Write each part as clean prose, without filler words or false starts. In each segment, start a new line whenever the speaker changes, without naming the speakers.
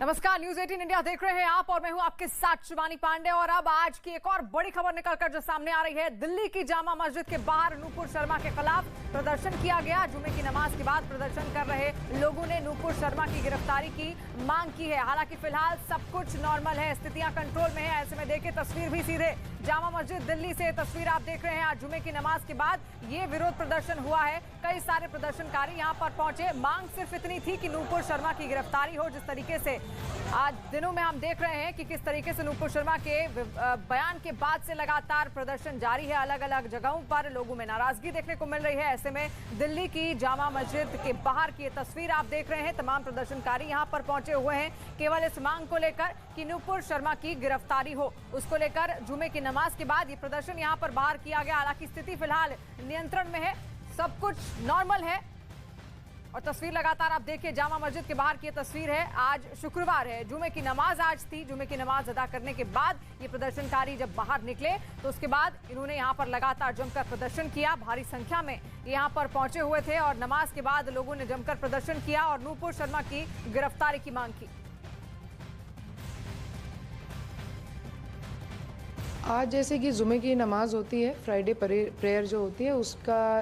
नमस्कार, news 18 India देख रहे हैं आप और मैं हूं आपके साथ शिवानी पांडे। और अब आज की एक और बड़ी खबर निकलकर जो सामने आ रही है, दिल्ली की जामा मस्जिद के बाहर नूपुर शर्मा के खिलाफ प्रदर्शन किया गया। जुमे की नमाज के बाद प्रदर्शन कर रहे लोगों ने नूपुर शर्मा की गिरफ्तारी की मांग की है। हालांकि फिलहाल सब कुछ नॉर्मल है, स्थितियां कंट्रोल में है। ऐसे में देखिए तस्वीर भी सीधे जामा मस्जिद दिल्ली से तस्वीर आप देख रहे हैं। आज जुमे की नमाज के बाद ये विरोध प्रदर्शन हुआ है। कई सारे प्रदर्शनकारी यहां पर पहुंचे। मांग सिर्फ इतनी थी कि नूपुर शर्मा की गिरफ्तारी हो। जिस तरीके से आज दिनों में हम देख रहे हैं कि किस तरीके से नूपुर शर्मा के बयान के बाद से लगातार प्रदर्शन जारी है। अलग अलग जगहों पर लोगों में नाराजगी देखने को मिल रही है। ऐसे में दिल्ली की जामा मस्जिद के बाहर की तस्वीर आप देख रहे हैं। तमाम प्रदर्शनकारी यहां पर पहुंचे हुए हैं केवल इस मांग को लेकर कि नूपुर शर्मा की गिरफ्तारी हो। उसको लेकर जुमे की नमाज के बाद ये प्रदर्शन यहां पर बाहर किया गया। हालांकि स्थिति फिलहाल नियंत्रण में है, सब कुछ नॉर्मल है। और तस्वीर लगातार आप देखिए, जामा मस्जिद के बाहर की तस्वीर है। आज शुक्रवार है, जुमे की नमाज आज थी। जुमे की नमाज अदा करने के बाद ये प्रदर्शनकारी जब बाहर निकले तो उसके बाद इन्होंने यहां पर लगातार जमकर प्रदर्शन किया। भारी संख्या में यहां पर पहुंचे हुए थे और नमाज के बाद लोगों ने जमकर प्रदर्शन किया और नूपुर शर्मा की गिरफ्तारी की मांग की।
आज जैसे कि जुमे की नमाज होती है, फ्राइडे प्रेयर जो होती है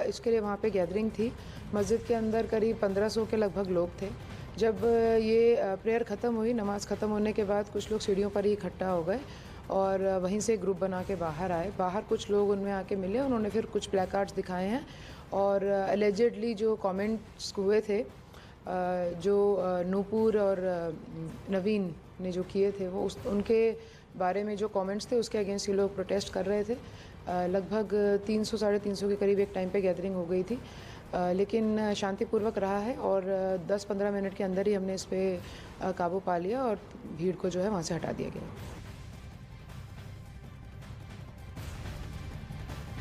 इसके लिए वहाँ पे गैदरिंग थी। मस्जिद के अंदर करीब 1500 के लगभग लोग थे। जब ये प्रेयर ख़त्म हुई, नमाज ख़त्म होने के बाद कुछ लोग सीढ़ियों पर ही इकट्ठा हो गए और वहीं से ग्रुप बना के बाहर आए। बाहर कुछ लोग उनमें आके मिले, उन्होंने फिर कुछ प्लेकार्ड्स दिखाए हैं और एलिजिडली जो कमेंट्स हुए थे जो नूपुर और नवीन ने जो किए थे वो उनके बारे में जो कमेंट्स थे उसके अगेंस्ट ये लोग प्रोटेस्ट कर रहे थे। लगभग 300 साढ़े 300 के करीब एक टाइम पे गैदरिंग हो गई थी, लेकिन शांतिपूर्वक रहा है और 10-15 मिनट के अंदर ही हमने इस पर काबू पा लिया और भीड़ को जो है वहाँ से हटा दिया गया।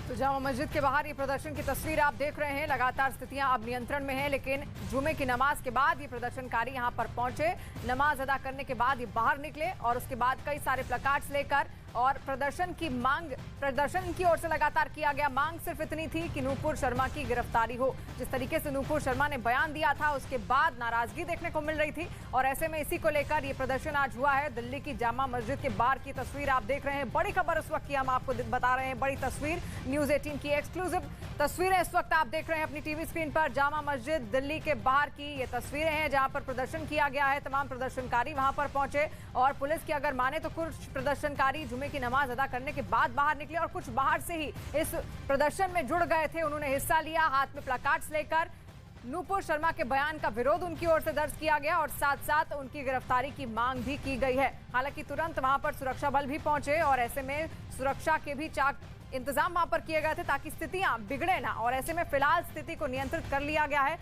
तो जामा मस्जिद के बाहर ये प्रदर्शन की तस्वीर आप देख रहे हैं। लगातार स्थितियां अब नियंत्रण में हैं, लेकिन जुमे की नमाज के बाद ये प्रदर्शनकारी यहां पर पहुंचे। नमाज अदा करने के बाद ये बाहर निकले और उसके बाद कई सारे प्लकार्ड्स लेकर और प्रदर्शन की ओर से लगातार किया गया। मांग सिर्फ इतनी थी कि नूपुर शर्मा की गिरफ्तारी हो। जिस तरीके से नूपुर शर्मा ने बयान दिया था उसके बाद नाराजगी देखने को मिल रही थी और ऐसे में इसी को लेकर ये प्रदर्शन आज हुआ है। दिल्ली की जामा मस्जिद के बाहर की तस्वीर आप देख रहे हैं। बड़ी खबर इस वक्त की हम आपको बता रहे हैं, बड़ी तस्वीर न्यूज 18 की एक्सक्लूसिव तस्वीरें इस वक्त आप देख रहे हैं अपनी टीवी स्क्रीन पर। जामा मस्जिद दिल्ली के बाहर की ये तस्वीरें हैं जहां पर प्रदर्शन किया गया है। तमाम प्रदर्शनकारी वहां पर पहुंचे और पुलिस की अगर माने तो कुछ प्रदर्शनकारी जुमे की नमाज अदा करने के बाद बाहर निकले और कुछ बाहर से ही इस प्रदर्शन में जुड़ गए थे। उन्होंने हिस्सा लिया, हाथ में प्लकार्ड्स लेकर नूपुर शर्मा के बयान का विरोध उनकी ओर से दर्ज किया गया और साथ साथ उनकी गिरफ्तारी की मांग भी की गई है। हालांकि तुरंत वहां पर सुरक्षा बल भी पहुंचे और ऐसे में सुरक्षा के भी चाक इंतजाम वहां पर किए गए थे ताकि स्थितियां बिगड़े ना। और ऐसे में फिलहाल स्थिति को नियंत्रित कर लिया गया है।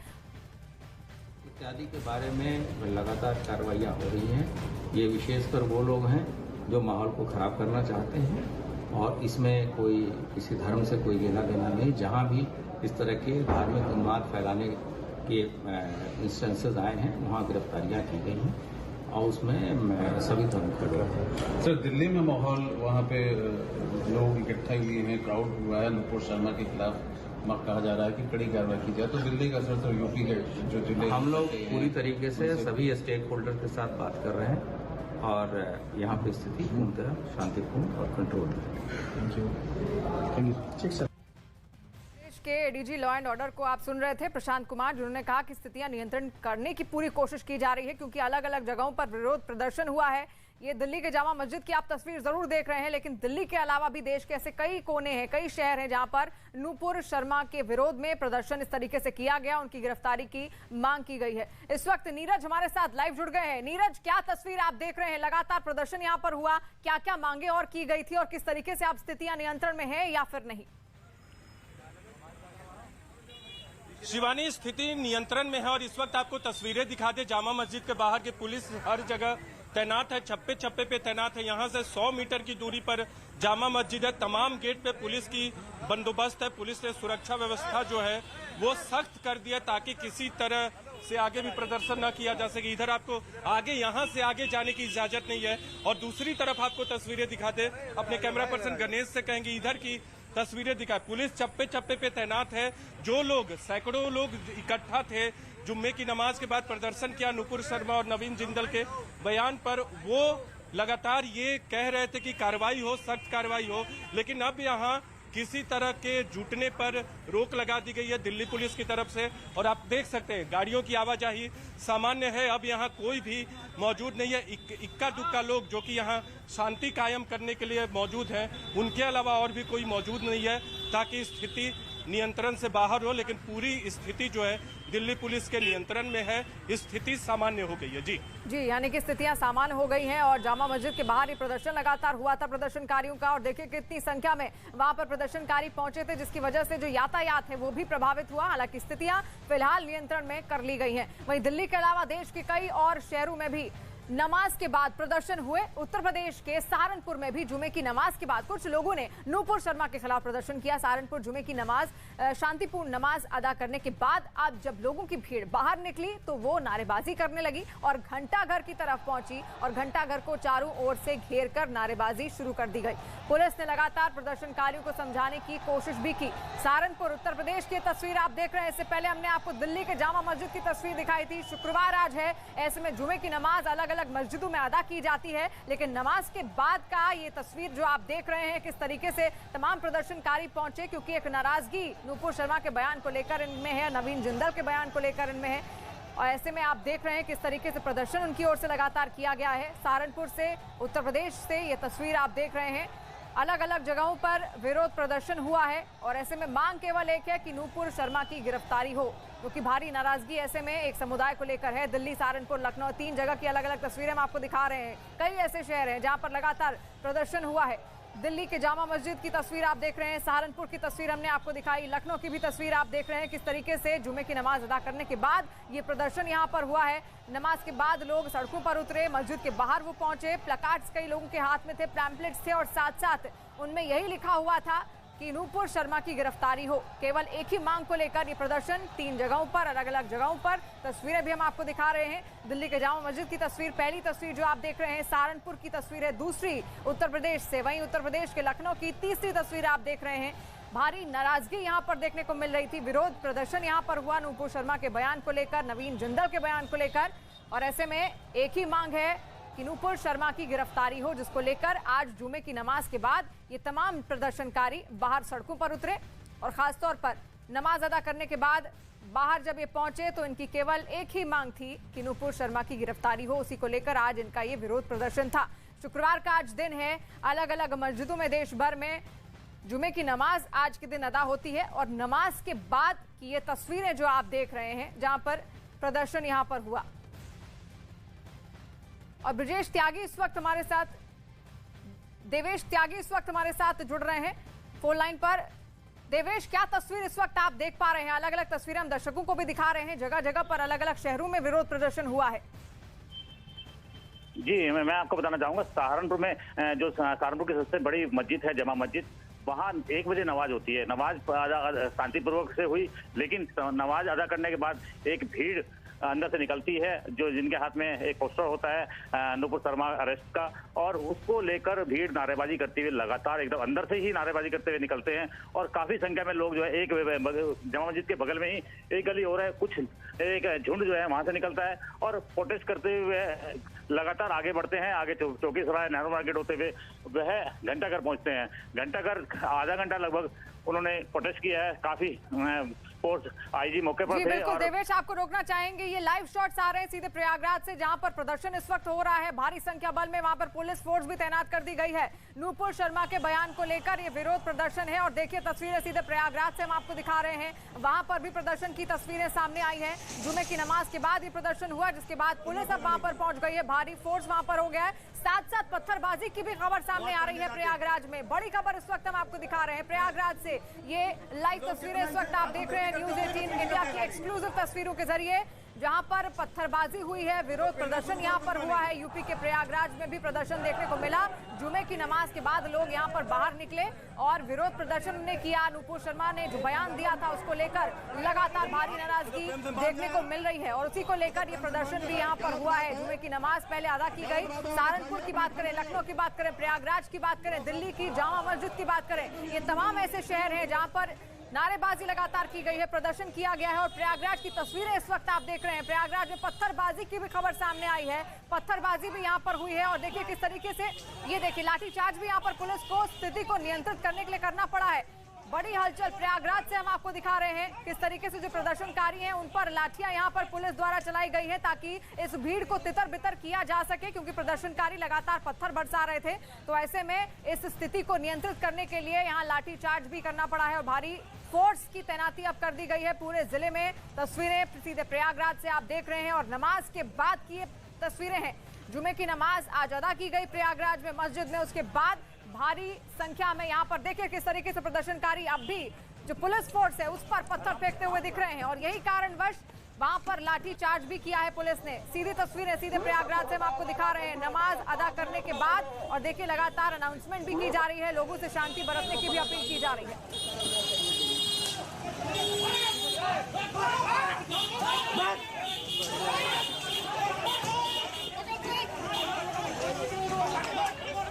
इत्यादि के बारे में लगातार कार्रवाइयां हो रही हैं। ये विशेषकर वो लोग हैं जो माहौल को खराब करना चाहते हैं और इसमें कोई किसी धर्म से कोई लेना देना नहीं। जहां भी इस तरह के धार्मिक उन्माद फैलाने के इंस्टेंसेस आए हैं वहां गिरफ्तारियां की गई हैं और उसमें सभी धर्म के लोग हैं।
सर, दिल्ली में माहौल वहाँ पे लोग इकट्ठा हुए हैं, क्राउड हुआ है नूपुर शर्मा के खिलाफ कहा जा रहा है कि कड़ी कार्रवाई की जाए, तो दिल्ली का असर तो यूपी के जो जिले
हम लोग पूरी तरीके से सभी स्टेक होल्डर के साथ बात कर रहे हैं और यहाँ पे स्थिति पूर्णतः शांतिपूर्ण और कंट्रोल है।
देश के एडीजी लॉ एंड ऑर्डर को आप सुन रहे थे, प्रशांत कुमार, जिन्होंने कहा कि स्थितियां नियंत्रण करने की पूरी कोशिश की जा रही है क्योंकि अलग अलग जगहों पर विरोध प्रदर्शन हुआ है। ये दिल्ली के जामा मस्जिद की आप तस्वीर जरूर देख रहे हैं, लेकिन दिल्ली के अलावा भी देश के ऐसे कई कोने हैं, कई शहर हैं जहां पर नूपुर शर्मा के विरोध में प्रदर्शन इस तरीके से किया गया, उनकी गिरफ्तारी की मांग की गई है। इस वक्त नीरज हमारे साथ लाइव जुड़ गए हैं। नीरज, क्या तस्वीर आप देख रहे हैं? लगातार प्रदर्शन यहाँ पर हुआ, क्या क्या मांगे और की गई थी और किस तरीके से आप स्थितियां नियंत्रण में है या फिर नहीं?
शिवानी, स्थिति नियंत्रण में है और इस वक्त आपको तस्वीरें दिखा दे जामा मस्जिद के बाहर की पुलिस हर जगह तैनात है, छप्पे छप्पे पे तैनात है। यहाँ से 100 मीटर की दूरी पर जामा मस्जिद है। तमाम गेट पे पुलिस की बंदोबस्त है। पुलिस ने सुरक्षा व्यवस्था जो है वो सख्त कर दिया ताकि किसी तरह से आगे भी प्रदर्शन न किया जा सके। इधर आपको आगे यहाँ से आगे जाने की इजाजत नहीं है और दूसरी तरफ आपको तस्वीरें दिखा दे, अपने कैमरा पर्सन गणेश से कहेंगे इधर की तस्वीरें दिखाए। पुलिस चप्पे चप्पे पे तैनात है। जो लोग, सैकड़ों लोग इकट्ठा थे जुम्मे की नमाज के बाद प्रदर्शन किया नूपुर शर्मा और नवीन जिंदल के बयान पर। वो लगातार ये कह रहे थे कि कार्रवाई हो, सख्त कार्रवाई हो, लेकिन अब यहाँ किसी तरह के जुटने पर रोक लगा दी गई है दिल्ली पुलिस की तरफ से। और आप देख सकते हैं गाड़ियों की आवाजाही सामान्य है, अब यहाँ कोई भी मौजूद नहीं है। इक्का दुक्का लोग जो कि यहाँ शांति कायम करने के लिए मौजूद हैं, उनके अलावा और भी कोई मौजूद नहीं है ताकि स्थिति नियंत्रण से बाहर हो। लेकिन पूरी स्थिति जो है दिल्ली पुलिस के नियंत्रण में है, स्थिति सामान्य हो गई है। जी,
यानी कि स्थितियां सामान्य हो गई हैं और जामा मस्जिद के बाहर ही प्रदर्शन लगातार हुआ था प्रदर्शनकारियों का। और देखिए कितनी संख्या में वहां पर प्रदर्शनकारी पहुंचे थे, जिसकी वजह से जो यातायात है वो भी प्रभावित हुआ। हालांकि स्थितियां फिलहाल नियंत्रण में कर ली गई हैं। वहीं दिल्ली के अलावा देश के कई और शहरों में भी नमाज के बाद प्रदर्शन हुए। उत्तर प्रदेश के सहारनपुर में भी जुमे की नमाज के बाद कुछ लोगों ने नूपुर शर्मा के खिलाफ प्रदर्शन किया। सहारनपुर जुमे की नमाज शांतिपूर्ण नमाज अदा करने के बाद अब जब लोगों की भीड़ बाहर निकली तो वो नारेबाजी करने लगी और घंटाघर की तरफ पहुंची और घंटाघर को चारों ओर से घेर कर नारेबाजी शुरू कर दी गई। पुलिस ने लगातार प्रदर्शनकारियों को समझाने की कोशिश भी की। सहारनपुर उत्तर प्रदेश की तस्वीर आप देख रहे हैं। इससे पहले हमने आपको दिल्ली के जामा मस्जिद की तस्वीर दिखाई थी। शुक्रवार आज है, ऐसे में जुमे की नमाज अलग अलग मस्जिदों में अदा की जाती है, लेकिन नमाज के बाद का ये तस्वीर जो आप देख रहे हैं किस तरीके से तमाम प्रदर्शनकारी पहुंचे, क्योंकि एक नाराजगी नूपुर शर्मा के बयान को लेकर इनमें है, नवीन जिंदल के बयान को लेकर इनमें है। और ऐसे में आप देख रहे हैं किस तरीके से प्रदर्शन उनकी ओर से लगातार किया गया है। सहारनपुर से, उत्तर प्रदेश से ये तस्वीर आप देख रहे हैं। अलग अलग जगहों पर विरोध प्रदर्शन हुआ है और ऐसे में मांग केवल एक है कि नूपुर शर्मा की गिरफ्तारी हो, क्योंकि भारी नाराजगी ऐसे में एक समुदाय को लेकर है। दिल्ली, सहारनपुर, लखनऊ, 3 जगह की अलग अलग तस्वीरें हम आपको दिखा रहे हैं। कई ऐसे शहर हैं जहां पर लगातार प्रदर्शन हुआ है। दिल्ली के जामा मस्जिद की तस्वीर आप देख रहे हैं, सहारनपुर की तस्वीर हमने आपको दिखाई, लखनऊ की भी तस्वीर आप देख रहे हैं किस तरीके से जुमे की नमाज अदा करने के बाद ये प्रदर्शन यहाँ पर हुआ है। नमाज के बाद लोग सड़कों पर उतरे, मस्जिद के बाहर वो पहुंचे, प्लकार्ड्स कई लोगों के हाथ में थे, पैम्पलेट्स थे और साथ साथ उनमें यही लिखा हुआ था कि नूपुर शर्मा की गिरफ्तारी हो। केवल एक ही मांग को लेकर ये प्रदर्शन 3 जगहों पर, अलग अलग जगहों पर। तस्वीरें भी हम आपको दिखा रहे हैं। दिल्ली के जामा मस्जिद की तस्वीर पहली तस्वीर जो आप देख रहे हैं, सहारनपुर की तस्वीर है दूसरी उत्तर प्रदेश से, वहीं उत्तर प्रदेश के लखनऊ की तीसरी तस्वीर आप देख रहे हैं। भारी नाराजगी यहाँ पर देखने को मिल रही थी। विरोध प्रदर्शन यहाँ पर हुआ नूपुर शर्मा के बयान को लेकर, नवीन जिंदल के बयान को लेकर। और ऐसे में एक ही मांग है कि नूपुर शर्मा की गिरफ्तारी हो, जिसको लेकर आज जुमे की नमाज के बाद ये तमाम प्रदर्शनकारी बाहर सड़कों पर उतरे। और खासतौर पर नमाज अदा करने के बाद बाहर जब ये पहुंचे तो इनकी केवल एक ही मांग थी कि नूपुर शर्मा की गिरफ्तारी हो। उसी को लेकर आज इनका ये विरोध प्रदर्शन था। शुक्रवार का आज दिन है, अलग अलग मस्जिदों में देश भर में जुमे की नमाज आज के दिन अदा होती है। और नमाज के बाद की ये तस्वीरें जो आप देख रहे हैं जहां पर प्रदर्शन यहां पर हुआ। और ब्रजेश त्यागी इस वक्त हमारे साथ, देवेश त्यागी इस वक्त हमारे साथ जुड़ रहे हैं फोन लाइन पर। देवेश, क्या तस्वीर इस वक्त आप देख पा रहे हैं? अलग अलग तस्वीरें हम दर्शकों को भी दिखा रहे हैं, जगह जगह पर अलग अलग शहरों में विरोध प्रदर्शन हुआ है।
जी, मैं आपको बताना चाहूंगा, सहारनपुर में जो सहारनपुर की सबसे बड़ी मस्जिद है जामा मस्जिद, वहाँ 1 बजे नमाज होती है। नमाज शांतिपूर्वक से हुई, लेकिन नमाज अदा करने के बाद एक भीड़ अंदर से निकलती है, जो जिनके हाथ में एक पोस्टर होता है नूपुर शर्मा अरेस्ट का, और उसको लेकर भीड़ नारेबाजी करते हुए लगातार एकदम अंदर से ही नारेबाजी करते हुए निकलते हैं। और काफी संख्या में लोग जो है एक जामा मस्जिद के बगल में ही एक गली और है, कुछ एक झुंड जो है वहां से निकलता है और प्रोटेस्ट करते हुए लगातार आगे बढ़ते हैं। आगे चौकी सराय, नेहरू मार्केट होते हुए वह घंटाघर पहुंचते हैं। घंटाघर आधा घंटा लगभग उन्होंने प्रोटेस्ट किया है। काफी फोर्स आईजी मौके पर थे।
बिल्कुल देवेश, आपको रोकना चाहेंगे, ये लाइव शॉट्स आ रहे हैं सीधे प्रयागराज से, जहां पर प्रदर्शन इस वक्त हो रहा है। भारी संख्या बल में वहां पर पुलिस फोर्स भी तैनात कर दी गई है। नूपुर शर्मा के बयान को लेकर ये विरोध प्रदर्शन है। और देखिए तस्वीरें सीधे प्रयागराज से हम आपको दिखा रहे हैं, वहां पर भी प्रदर्शन की तस्वीरें सामने आई है। जुमे की नमाज के बाद ये प्रदर्शन हुआ, जिसके बाद पुलिस अब वहां पर पहुंच गई है, भारी फोर्स वहां पर हो गया है। साथ साथ पत्थरबाजी की भी खबर सामने आ रही है प्रयागराज में। बड़ी खबर इस वक्त हम आपको दिखा रहे हैं प्रयागराज से। ये लाइव तस्वीरें इस वक्त आप देख रहे हैं न्यूज़ 18 इंडिया की एक्सक्लूसिव तस्वीरों के जरिए, जहां पर पत्थरबाजी हुई है, विरोध प्रदर्शन यहां पर हुआ है। यूपी के प्रयागराज में भी प्रदर्शन देखने को मिला। जुमे की नमाज के बाद लोग यहां पर बाहर निकले और विरोध प्रदर्शन ने किया। नूपुर शर्मा ने जो बयान दिया था उसको लेकर लगातार भारी नाराजगी देखने को मिल रही है और उसी को लेकर ये प्रदर्शन भी यहां पर हुआ है। जुमे की नमाज पहले अदा की गई। सहारनपुर की बात करें, लखनऊ की बात करें, प्रयागराज की बात करें, दिल्ली की जामा मस्जिद की बात करें, ये तमाम ऐसे शहर हैं जहां पर नारेबाजी लगातार की गई है, प्रदर्शन किया गया है और प्रयागराज की तस्वीरें इस वक्त आप देख रहे हैं। प्रयागराज में पत्थरबाजी की भी खबर सामने आई है, पत्थरबाजी भी यहां पर हुई है और देखिए किस तरीके से ये देखिए लाठीचार्ज भी यहां पर पुलिस को स्थिति को नियंत्रित करने के लिए करना पड़ा है। बड़ी हलचल प्रयागराज से हम आपको दिखा रहे हैं किस तरीके से जो प्रदर्शनकारी हैं उन पर लाठियां यहां पर पुलिस द्वारा चलाई गई है ताकि इस भीड़ को तितर बितर किया जा सके, क्योंकि प्रदर्शनकारी लगातार पत्थर बरसा रहे थे। तो ऐसे में इस स्थिति को नियंत्रित करने के लिए यहां लाठीचार्ज भी करना पड़ा है और भारी फोर्स की तैनाती अब कर दी गई है पूरे जिले में। तस्वीरें सीधे प्रयागराज से आप देख रहे हैं और नमाज के बाद की ये तस्वीरें हैं। जुमे की नमाज आज अदा की गई प्रयागराज में मस्जिद में, उसके बाद भारी संख्या में यहाँ पर देखिए किस तरीके से प्रदर्शनकारी अब भी जो पुलिस फोर्स है उस पर पत्थर फेंकते हुए दिख रहे हैं और यही कारणवश वहां पर लाठी चार्ज भी किया है पुलिस ने। सीधी तस्वीरें सीधे प्रयागराज से हम आपको दिखा रहे हैं नमाज अदा करने के बाद और देखिए लगातार अनाउंसमेंट भी की जा रही है, लोगों से शांति बरतने की भी अपील की जा रही है।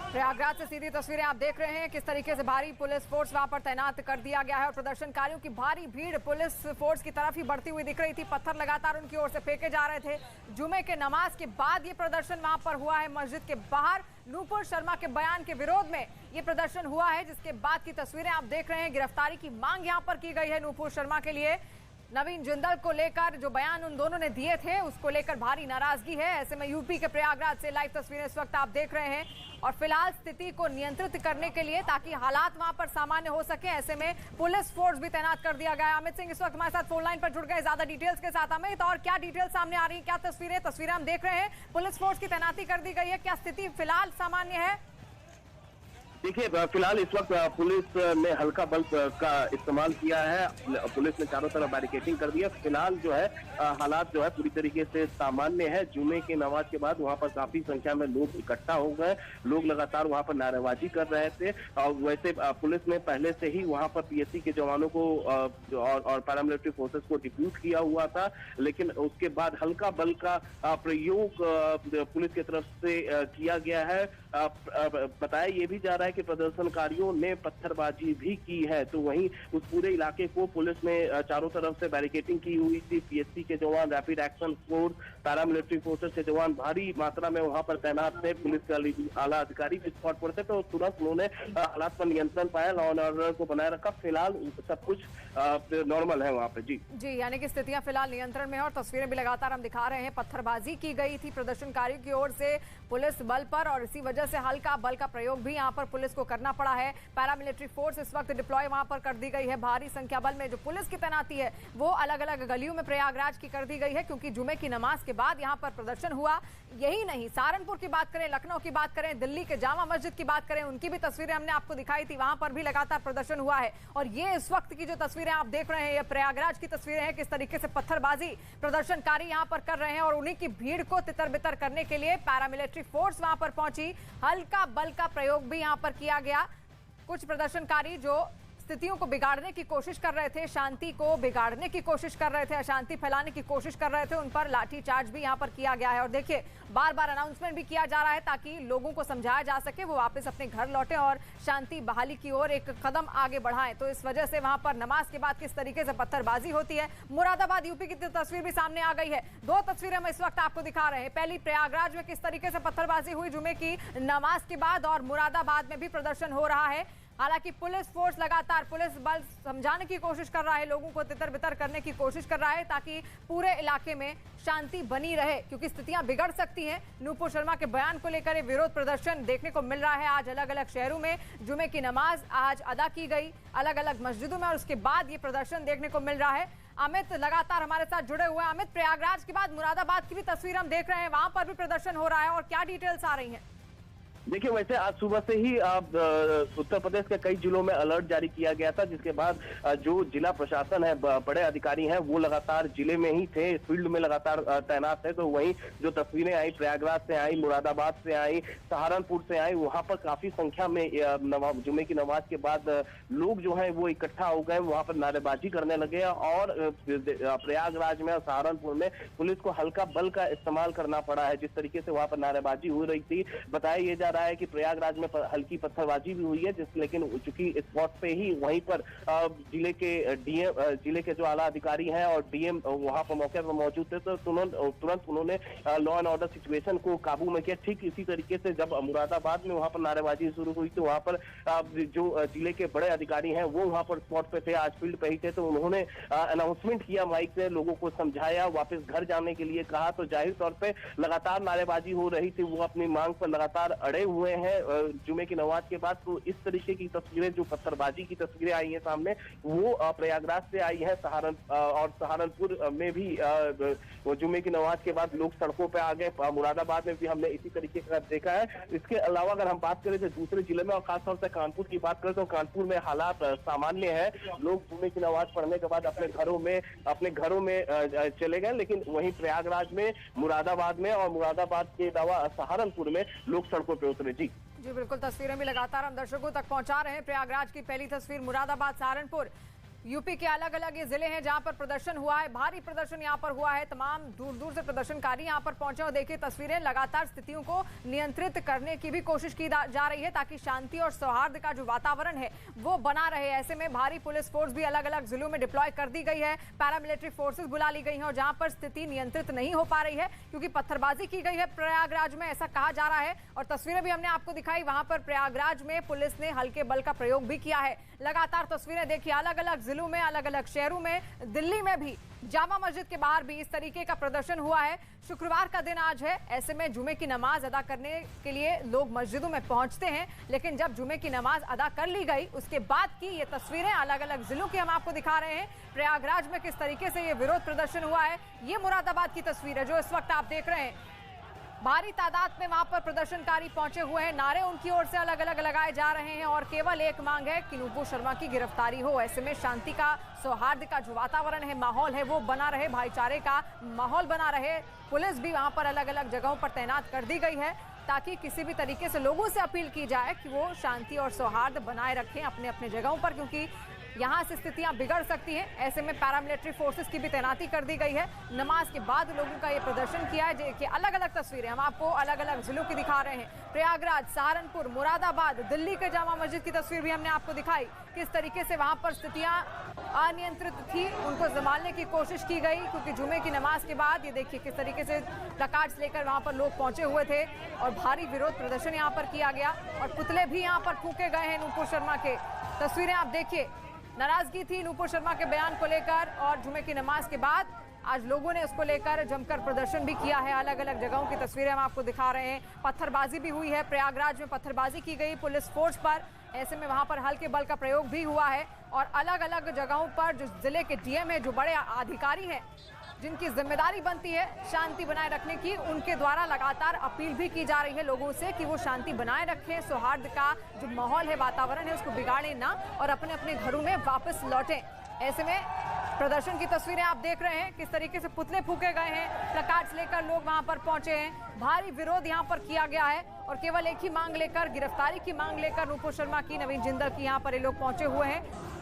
प्रयागराज से सीधी तस्वीरें आप देख रहे हैं किस तरीके से भारी पुलिस फोर्स वहां पर तैनात कर दिया गया है और प्रदर्शनकारियों की भारी भीड़ पुलिस फोर्स की तरफ ही बढ़ती हुई दिख रही थी। पत्थर लगातार उनकी ओर से फेंके जा रहे थे। जुमे के नमाज के बाद ये प्रदर्शन वहां पर हुआ है मस्जिद के बाहर। नूपुर शर्मा के बयान के विरोध में ये प्रदर्शन हुआ है, जिसके बाद की तस्वीरें आप देख रहे हैं। गिरफ्तारी की मांग यहाँ पर की गई है नूपुर शर्मा के लिए। नवीन जिंदल को लेकर जो बयान उन दोनों ने दिए थे उसको लेकर भारी नाराजगी है। ऐसे में यूपी के प्रयागराज से लाइव तस्वीरें इस वक्त आप देख रहे हैं और फिलहाल स्थिति को नियंत्रित करने के लिए ताकि हालात वहां पर सामान्य हो सके, ऐसे में पुलिस फोर्स भी तैनात कर दिया गया है। अमित सिंह इस वक्त हमारे साथ फोन लाइन पर जुड़ गए ज्यादा डिटेल्स के साथ। अमित, और क्या डिटेल्स सामने आ रही है, क्या तस्वीरें हम देख रहे हैं, पुलिस फोर्स की तैनाती कर दी गई है, क्या स्थिति फिलहाल सामान्य है?
देखिए, फिलहाल इस वक्त पुलिस ने हल्का बल का इस्तेमाल किया है। पुलिस ने चारों तरफ बैरिकेडिंग कर दिया। फिलहाल जो है हालात जो है पूरी तरीके से सामान्य है। जुमे की नमाज के बाद वहां पर काफी संख्या में लोग इकट्ठा हो गए। लोग लगातार वहां पर नारेबाजी कर रहे थे और वैसे पुलिस ने पहले से ही वहां पर पीएससी के जवानों को और पैरामिलिट्री फोर्सेस को डिप्यूट किया हुआ था, लेकिन उसके बाद हल्का बल का प्रयोग पुलिस की तरफ से किया गया है। बताया ये भी जा रहा है कि प्रदर्शनकारियों ने पत्थरबाजी भी की है। तो वहीं उस पूरे इलाके को पुलिस ने चारों तरफ से बैरिकेडिंग की हुई थी। पीएससी के जवान, rapid action force, paramilitary forces के जवान भारी मात्रा में वहां पर तैनात थे। पुलिस के आला अधिकारी भी स्पॉट पर थे तो तुरंत उन्होंने हालात पर नियंत्रण पाया, लॉ एंड ऑर्डर को बनाए रखा। फिलहाल सब कुछ नॉर्मल है वहाँ पे। जी,
यानी कि स्थितियां फिलहाल नियंत्रण में है और तस्वीरें भी लगातार हम दिखा रहे हैं। पत्थरबाजी की गई थी प्रदर्शनकारियों की ओर से पुलिस बल पर और इसी वजह से हल्का बल का प्रयोग भी यहाँ पर पुलिस को करना पड़ा है। पैरामिलिट्री फोर्स इस वक्त डिप्लॉय वहां पर कर दी गई है। भारी संख्या बल में जो पुलिस की तैनाती है वो अलग अलग गलियों में प्रयागराज की कर दी गई है, क्योंकि जुमे की नमाज के बाद यहाँ पर प्रदर्शन हुआ। यही नहीं, सहारनपुर की बात करें, लखनऊ की बात करें, दिल्ली के जामा मस्जिद की बात करें, उनकी भी तस्वीरें हमने आपको दिखाई थी, वहां पर भी लगातार प्रदर्शन हुआ है। और ये इस वक्त की जो तस्वीरें आप देख रहे हैं ये प्रयागराज की तस्वीरें हैं, किस तरीके से पत्थरबाजी प्रदर्शनकारी यहाँ पर कर रहे हैं और उन्हीं की भीड़ को तितर बितर करने के लिए पैरामिलिट्री फोर्स वहां पर पहुंची। हल्का बल का प्रयोग भी यहाँ पर किया गया। कुछ प्रदर्शनकारी जो स्थितियों को बिगाड़ने की कोशिश कर रहे थे, शांति को बिगाड़ने की कोशिश कर रहे थे, अशांति फैलाने की कोशिश कर रहे थे, उन पर लाठीचार्ज भी यहां पर किया गया है। और देखिए बार बार अनाउंसमेंट भी किया जा रहा है ताकि लोगों को समझाया जा सके वो वापस अपने घर लौटे और शांति बहाली की ओर एक कदम आगे बढ़ाएं। तो इस वजह से वहां पर नमाज के बाद किस तरीके से पत्थरबाजी होती है। मुरादाबाद यूपी की तस्वीर भी सामने आ गई है। दो तस्वीरें हम इस वक्त आपको दिखा रहे हैं। पहली प्रयागराज में किस तरीके से पत्थरबाजी हुई जुमे की नमाज के बाद और मुरादाबाद में भी प्रदर्शन हो रहा है। हालांकि पुलिस फोर्स लगातार पुलिस बल समझाने की कोशिश कर रहा है, लोगों को तितर बितर करने की कोशिश कर रहा है ताकि पूरे इलाके में शांति बनी रहे, क्योंकि स्थितियां बिगड़ सकती हैं। नूपुर शर्मा के बयान को लेकर विरोध प्रदर्शन देखने को मिल रहा है। आज अलग अलग शहरों में जुमे की नमाज आज अदा की गई अलग अलग मस्जिदों में और उसके बाद ये प्रदर्शन देखने को मिल रहा है। अमित लगातार हमारे साथ जुड़े हुए हैं। अमित, प्रयागराज के बाद मुरादाबाद की भी तस्वीर हम देख रहे हैं, वहां पर भी प्रदर्शन हो रहा है और क्या डिटेल्स आ रही है?
देखिए, वैसे आज सुबह से ही उत्तर प्रदेश के कई जिलों में अलर्ट जारी किया गया था, जिसके बाद जो जिला प्रशासन है, बड़े अधिकारी हैं, वो लगातार जिले में ही थे, फील्ड में लगातार तैनात थे। तो वहीं जो तस्वीरें आई प्रयागराज से आई, मुरादाबाद से आई, सहारनपुर से आई, वहां पर काफी संख्या में जुमे की नमाज के बाद लोग जो है वो इकट्ठा हो गए, वहां पर नारेबाजी करने लगे और प्रयागराज में और सहारनपुर में पुलिस को हल्का बल का इस्तेमाल करना पड़ा है। जिस तरीके से वहां पर नारेबाजी हो रही थी, बताया ये जा रहा है कि प्रयागराज में हल्की पत्थरबाजी भी हुई है, लेकिन चूंकि स्पॉट पे ही वहीं पर जिले के जो आला अधिकारी हैं और डीएम वहां पर मौके पर मौजूद थे, तो तुरंत उन्होंने लॉ एंड ऑर्डर सिचुएशन को काबू में किया। ठीक इसी तरीके से जब मुरादाबाद में वहां पर नारेबाजी शुरू हुई तो वहां पर जो जिले के बड़े अधिकारी हैं वो वहां पर स्पॉट पे थे, आज फील्ड पे ही थे, तो उन्होंने अनाउंसमेंट किया माइक से, लोगों को समझाया, वापस घर जाने के लिए कहा। तो जाहिर तौर पे लगातार नारेबाजी हो रही थी, वो अपनी मांग पर लगातार अड़े हुए हैं जुमे की नमाज के बाद। तो इस तरीके की तस्वीरें, जो पत्थरबाजी की तस्वीरें आई हैं सामने, वो प्रयागराज से आई है। सहारनपुर में भी जुमे की नमाज के बाद लोग सड़कों पे आ गए। मुरादाबाद में भी हमने इसी तरीके का देखा है। इसके अलावा अगर हम बात करें तो दूसरे जिले में और खासतौर से कानपुर की बात करें तो कानपुर में हालात सामान्य है। लोग जुमे की नमाज पढ़ने के बाद अपने घरों में चले गए, लेकिन वहीं प्रयागराज में, मुरादाबाद में और मुरादाबाद के अलावा सहारनपुर में लोग सड़कों पे उतरे। जी
बिल्कुल, तस्वीरें भी लगातार हम दर्शकों तक पहुंचा रहे हैं। प्रयागराज की पहली तस्वीर, मुरादाबाद, सहारनपुर, यूपी के अलग अलग ये जिले हैं जहां पर प्रदर्शन हुआ है। भारी प्रदर्शन यहां पर हुआ है, तमाम दूर दूर से प्रदर्शनकारी यहां पर पहुंचे और देखिए तस्वीरें, लगातार स्थितियों को नियंत्रित करने की भी कोशिश की जा रही है ताकि शांति और सौहार्द का जो वातावरण है वो बना रहे। ऐसे में भारी पुलिस फोर्स भी अलग अलग जिलों में डिप्लॉय कर दी गई है, पैरामिलिट्री फोर्सेस बुला ली गई है और जहां पर स्थिति नियंत्रित नहीं हो पा रही है क्योंकि पत्थरबाजी की गई है प्रयागराज में, ऐसा कहा जा रहा है। और तस्वीरें भी हमने आपको दिखाई, वहां पर प्रयागराज में पुलिस ने हल्के बल का प्रयोग भी किया है। लगातार तस्वीरें देखिए, अलग अलग जिलों में, अलग अलग शहरों में, दिल्ली में भी, जामा मस्जिद के बाहर भी इस तरीके का प्रदर्शन हुआ है। शुक्रवार का दिन आज है, ऐसे में जुमे की नमाज अदा करने के लिए लोग मस्जिदों में पहुंचते हैं, लेकिन जब जुमे की नमाज अदा कर ली गई उसके बाद की ये तस्वीरें अलग अलग जिलों की हम आपको दिखा रहे हैं। प्रयागराज में किस तरीके से ये विरोध प्रदर्शन हुआ है, ये मुरादाबाद की तस्वीर है जो इस वक्त आप देख रहे हैं। भारी तादाद में वहां पर प्रदर्शनकारी पहुंचे हुए हैं, नारे उनकी ओर से अलग अलग लगाए जा रहे हैं और केवल एक मांग है कि नुपुर शर्मा की गिरफ्तारी हो। ऐसे में शांति का, सौहार्द का जो वातावरण है, माहौल है, वो बना रहे, भाईचारे का माहौल बना रहे। पुलिस भी वहां पर अलग अलग जगहों पर तैनात कर दी गई है ताकि किसी भी तरीके से लोगों से अपील की जाए कि वो शांति और सौहार्द बनाए रखें अपने अपने जगहों पर, क्योंकि यहाँ से स्थितियां बिगड़ सकती हैं। ऐसे में पैरामिलिट्री फोर्सेस की भी तैनाती कर दी गई है। नमाज के बाद लोगों का ये प्रदर्शन किया है। देखिए अलग अलग तस्वीरें हम आपको अलग अलग जिलों की दिखा रहे हैं। प्रयागराज, सहारनपुर, मुरादाबाद, दिल्ली के जामा मस्जिद की तस्वीर भी हमने आपको दिखाई, किस तरीके से वहां पर स्थितियां अनियंत्रित थी, उनको संभालने की कोशिश की गई क्योंकि जुमे की नमाज के बाद ये देखिए किस तरीके से प्लकार्ड्स लेकर वहां पर लोग पहुंचे हुए थे और भारी विरोध प्रदर्शन यहाँ पर किया गया और पुतले भी यहाँ पर फूके गए हैं नुपुर शर्मा के। तस्वीरें आप देखिए, नाराजगी थी नुपुर शर्मा के बयान को लेकर और जुमे की नमाज के बाद आज लोगों ने उसको लेकर जमकर प्रदर्शन भी किया है। अलग अलग जगहों की तस्वीरें हम आपको दिखा रहे हैं। पत्थरबाजी भी हुई है, प्रयागराज में पत्थरबाजी की गई पुलिस फोर्स पर, ऐसे में वहां पर हल्के बल का प्रयोग भी हुआ है और अलग अलग जगहों पर जो जिले के डीएम है, जो बड़े अधिकारी हैं जिनकी जिम्मेदारी बनती है शांति बनाए रखने की, उनके द्वारा लगातार अपील भी की जा रही है लोगों से कि वो शांति बनाए रखें, सौहार्द का जो माहौल है, वातावरण है, उसको बिगाड़े ना और अपने अपने घरों में वापस लौटें। ऐसे में प्रदर्शन की तस्वीरें आप देख रहे हैं, किस तरीके से पुतले फूके गए हैं, प्लकार्ड्स लेकर लोग वहां पर पहुंचे हैं। भारी विरोध यहां पर किया गया है और केवल एक ही मांग लेकर, गिरफ्तारी की मांग लेकर नुपुर शर्मा की, नवीन जिंदल की यहाँ पर ये लोग पहुंचे हुए हैं।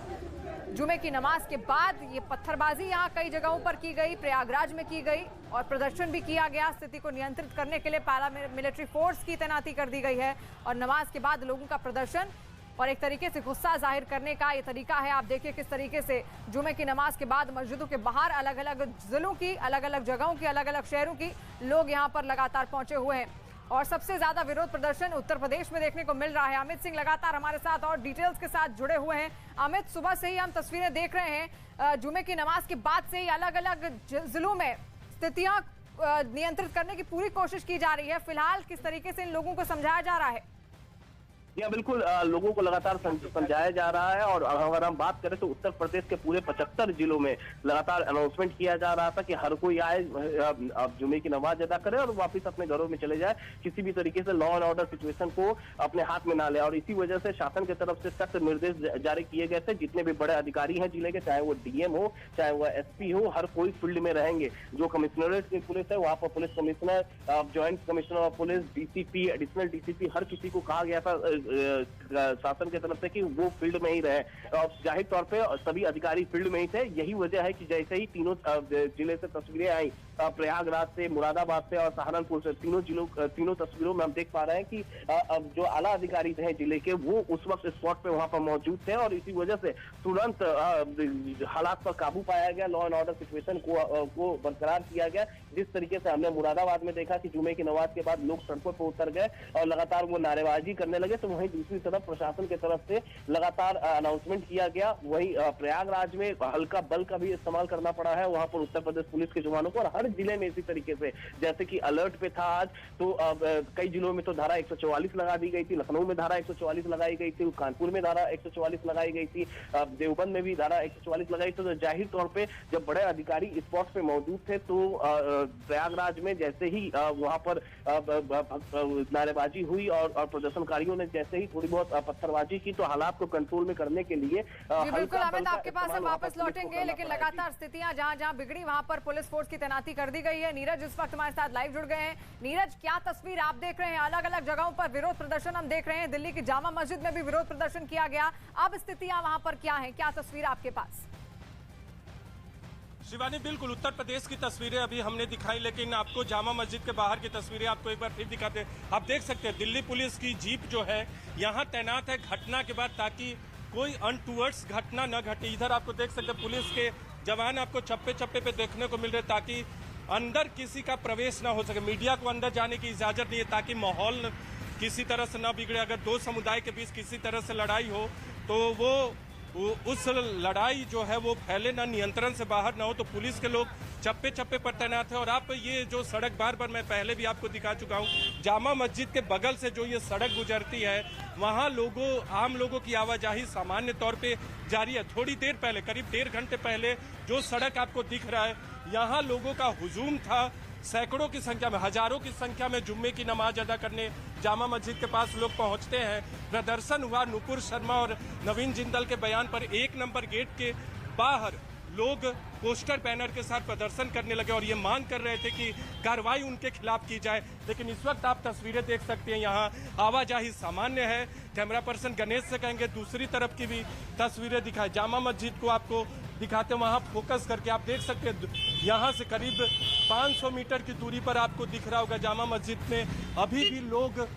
जुमे की नमाज के बाद ये पत्थरबाजी यहाँ कई जगहों पर की गई, प्रयागराज में की गई और प्रदर्शन भी किया गया। स्थिति को नियंत्रित करने के लिए पैरामिलिट्री फोर्स की तैनाती कर दी गई है और नमाज के बाद लोगों का प्रदर्शन और एक तरीके से गुस्सा जाहिर करने का ये तरीका है। आप देखिए किस तरीके से जुमे की नमाज के बाद मस्जिदों के बाहर अलग अलग जिलों की, अलग अलग जगहों की, अलग अलग शहरों की लोग यहाँ पर लगातार पहुंचे हुए हैं और सबसे ज्यादा विरोध प्रदर्शन उत्तर प्रदेश में देखने को मिल रहा है। अमित सिंह लगातार हमारे साथ और डिटेल्स के साथ जुड़े हुए हैं। अमित, सुबह से ही हम तस्वीरें देख रहे हैं, जुमे की नमाज के बाद से ही अलग अलग जिलों में स्थितियां नियंत्रित करने की पूरी कोशिश की जा रही है। फिलहाल किस तरीके से इन लोगों को समझाया जा रहा है?
या बिल्कुल, लोगों को लगातार समझाया जा रहा है और अगर हम बात करें तो उत्तर प्रदेश के पूरे 75 जिलों में लगातार अनाउंसमेंट किया जा रहा था कि हर कोई आए, अब जुमे की नमाज अदा करे और वापस अपने घरों में चले जाए, किसी भी तरीके से लॉ एंड ऑर्डर सिचुएशन को अपने हाथ में ना ले। और इसी वजह से शासन की तरफ से सख्त निर्देश जारी किए गए थे। जितने भी बड़े अधिकारी हैं जिले के, चाहे वो डीएम हो, चाहे वो एसपी हो, हर कोई फील्ड में रहेंगे। जो कमिश्नरेट की पुलिस है वहां पर police commissioner, joint commissioner of police, DCP, additional DCP, हर किसी को कहा गया था शासन की तरफ से कि वो फील्ड में ही रहे, और जाहिर तौर पे सभी अधिकारी फील्ड में ही थे। यही वजह है कि जैसे ही तीनों जिले से तस्वीरें आई, प्रयागराज से, मुरादाबाद से और सहारनपुर से, तीनों तस्वीरों में हम देख पा रहे हैं कि जो आला अधिकारी थे जिले के, वो उस वक्त स्पॉट पे वहां पर मौजूद थे और इसी वजह से तुरंत हालात पर काबू पाया गया, लॉ एंड ऑर्डर सिचुएशन को बरकरार किया गया। जिस तरीके से हमने मुरादाबाद में देखा कि जुमे की नमाज के बाद लोग सड़कों पर उतर गए और लगातार वो नारेबाजी करने लगे, तो वहीं दूसरी तरफ प्रशासन की तरफ से लगातार अनाउंसमेंट किया गया। वहीं प्रयागराज में हल्का बल का भी इस्तेमाल करना पड़ा है वहां पर उत्तर प्रदेश पुलिस के जवानों को, और हर जिले में इसी तरीके से जैसे कि अलर्ट पे था आज, तो कई जिलों में तो धारा 144 लगा दी गई थी। लखनऊ में धारा 144 लगाई गई थी, कानपुर में धारा 144 लगाई गई थी, देवबंद में भी धारा 144 लगाई। तो जाहिर तौर पे जब बड़े अधिकारी स्पॉट पे मौजूद थे तो प्रयागराज में जैसे ही वहां पर नारेबाजी हुई और प्रदर्शनकारियों ने जैसे ही थोड़ी बहुत पत्थरबाजी की, तो हालात को कंट्रोल में करने के लिए
बिल्कुल अमित, आपके पास हम वापस लौटेंगे, लेकिन लगातार स्थितियां जहां बिगड़ी वहां पर पुलिस फोर्स की तैनाती कर दी गई है। नीरज इस वक्त हमारे साथ लाइव जुड़ गए हैं। नीरज, क्या तस्वीर आप देख रहे हैं? अलग अलग जगहों पर विरोध प्रदर्शन हम देख रहे हैं, दिल्ली की जामा मस्जिद में भी विरोध प्रदर्शन किया गया। अब स्थितियां वहां पर क्या है, क्या तस्वीर आपके पास?
शिवानी, बिल्कुल उत्तर प्रदेश की तस्वीरें अभी हमने दिखाई, लेकिन आपको जामा मस्जिद के बाहर की तस्वीरें आपको एक बार फिर दिखाते हैं। आप देख सकते हैं दिल्ली पुलिस की जीप जो है यहाँ तैनात है घटना के बाद, ताकि कोई अनटूवर्ड्स घटना न घटे। इधर आपको देख सकते हैं पुलिस के जवान आपको चप्पे चप्पे पे देखने को मिल रहे, ताकि अंदर किसी का प्रवेश ना हो सके, मीडिया को अंदर जाने की इजाजत नहीं है, ताकि माहौल किसी तरह से ना बिगड़े। अगर दो समुदाय के बीच किसी तरह से लड़ाई हो तो वो उस लड़ाई जो है वो फैले ना, नियंत्रण से बाहर ना हो। तो पुलिस के लोग चप्पे चप्पे पर तैनात है। और आप ये जो सड़क बार बार मैं पहले भी आपको दिखा चुका हूँ, जामा मस्जिद के बगल से जो ये सड़क गुजरती है, वहाँ आम लोगों की आवाजाही सामान्य तौर पे जारी है। थोड़ी देर पहले, करीब 1.5 घंटे पहले जो सड़क आपको दिख रहा है, यहाँ लोगों का हुजूम था। सैकड़ों की संख्या में, हजारों की संख्या में जुम्मे की नमाज अदा करने जामा मस्जिद के पास लोग पहुंचते हैं। प्रदर्शन हुआ नुपुर शर्मा और नवीन जिंदल के बयान पर। 1 नंबर गेट के बाहर लोग पोस्टर बैनर के साथ प्रदर्शन करने लगे और ये मांग कर रहे थे कि कार्रवाई उनके खिलाफ की जाए। लेकिन इस वक्त आप तस्वीरें देख सकते हैं, यहाँ आवाजाही सामान्य है। कैमरा पर्सन गणेश से कहेंगे दूसरी तरफ की भी तस्वीरें दिखाएं। जामा मस्जिद को आपको दिखाते हैं, वहाँ फोकस करके आप देख सकते हैं यहाँ से करीब 500 मीटर की दूरी पर आपको दिख रहा होगा जामा मस्जिद में अभी भी लोग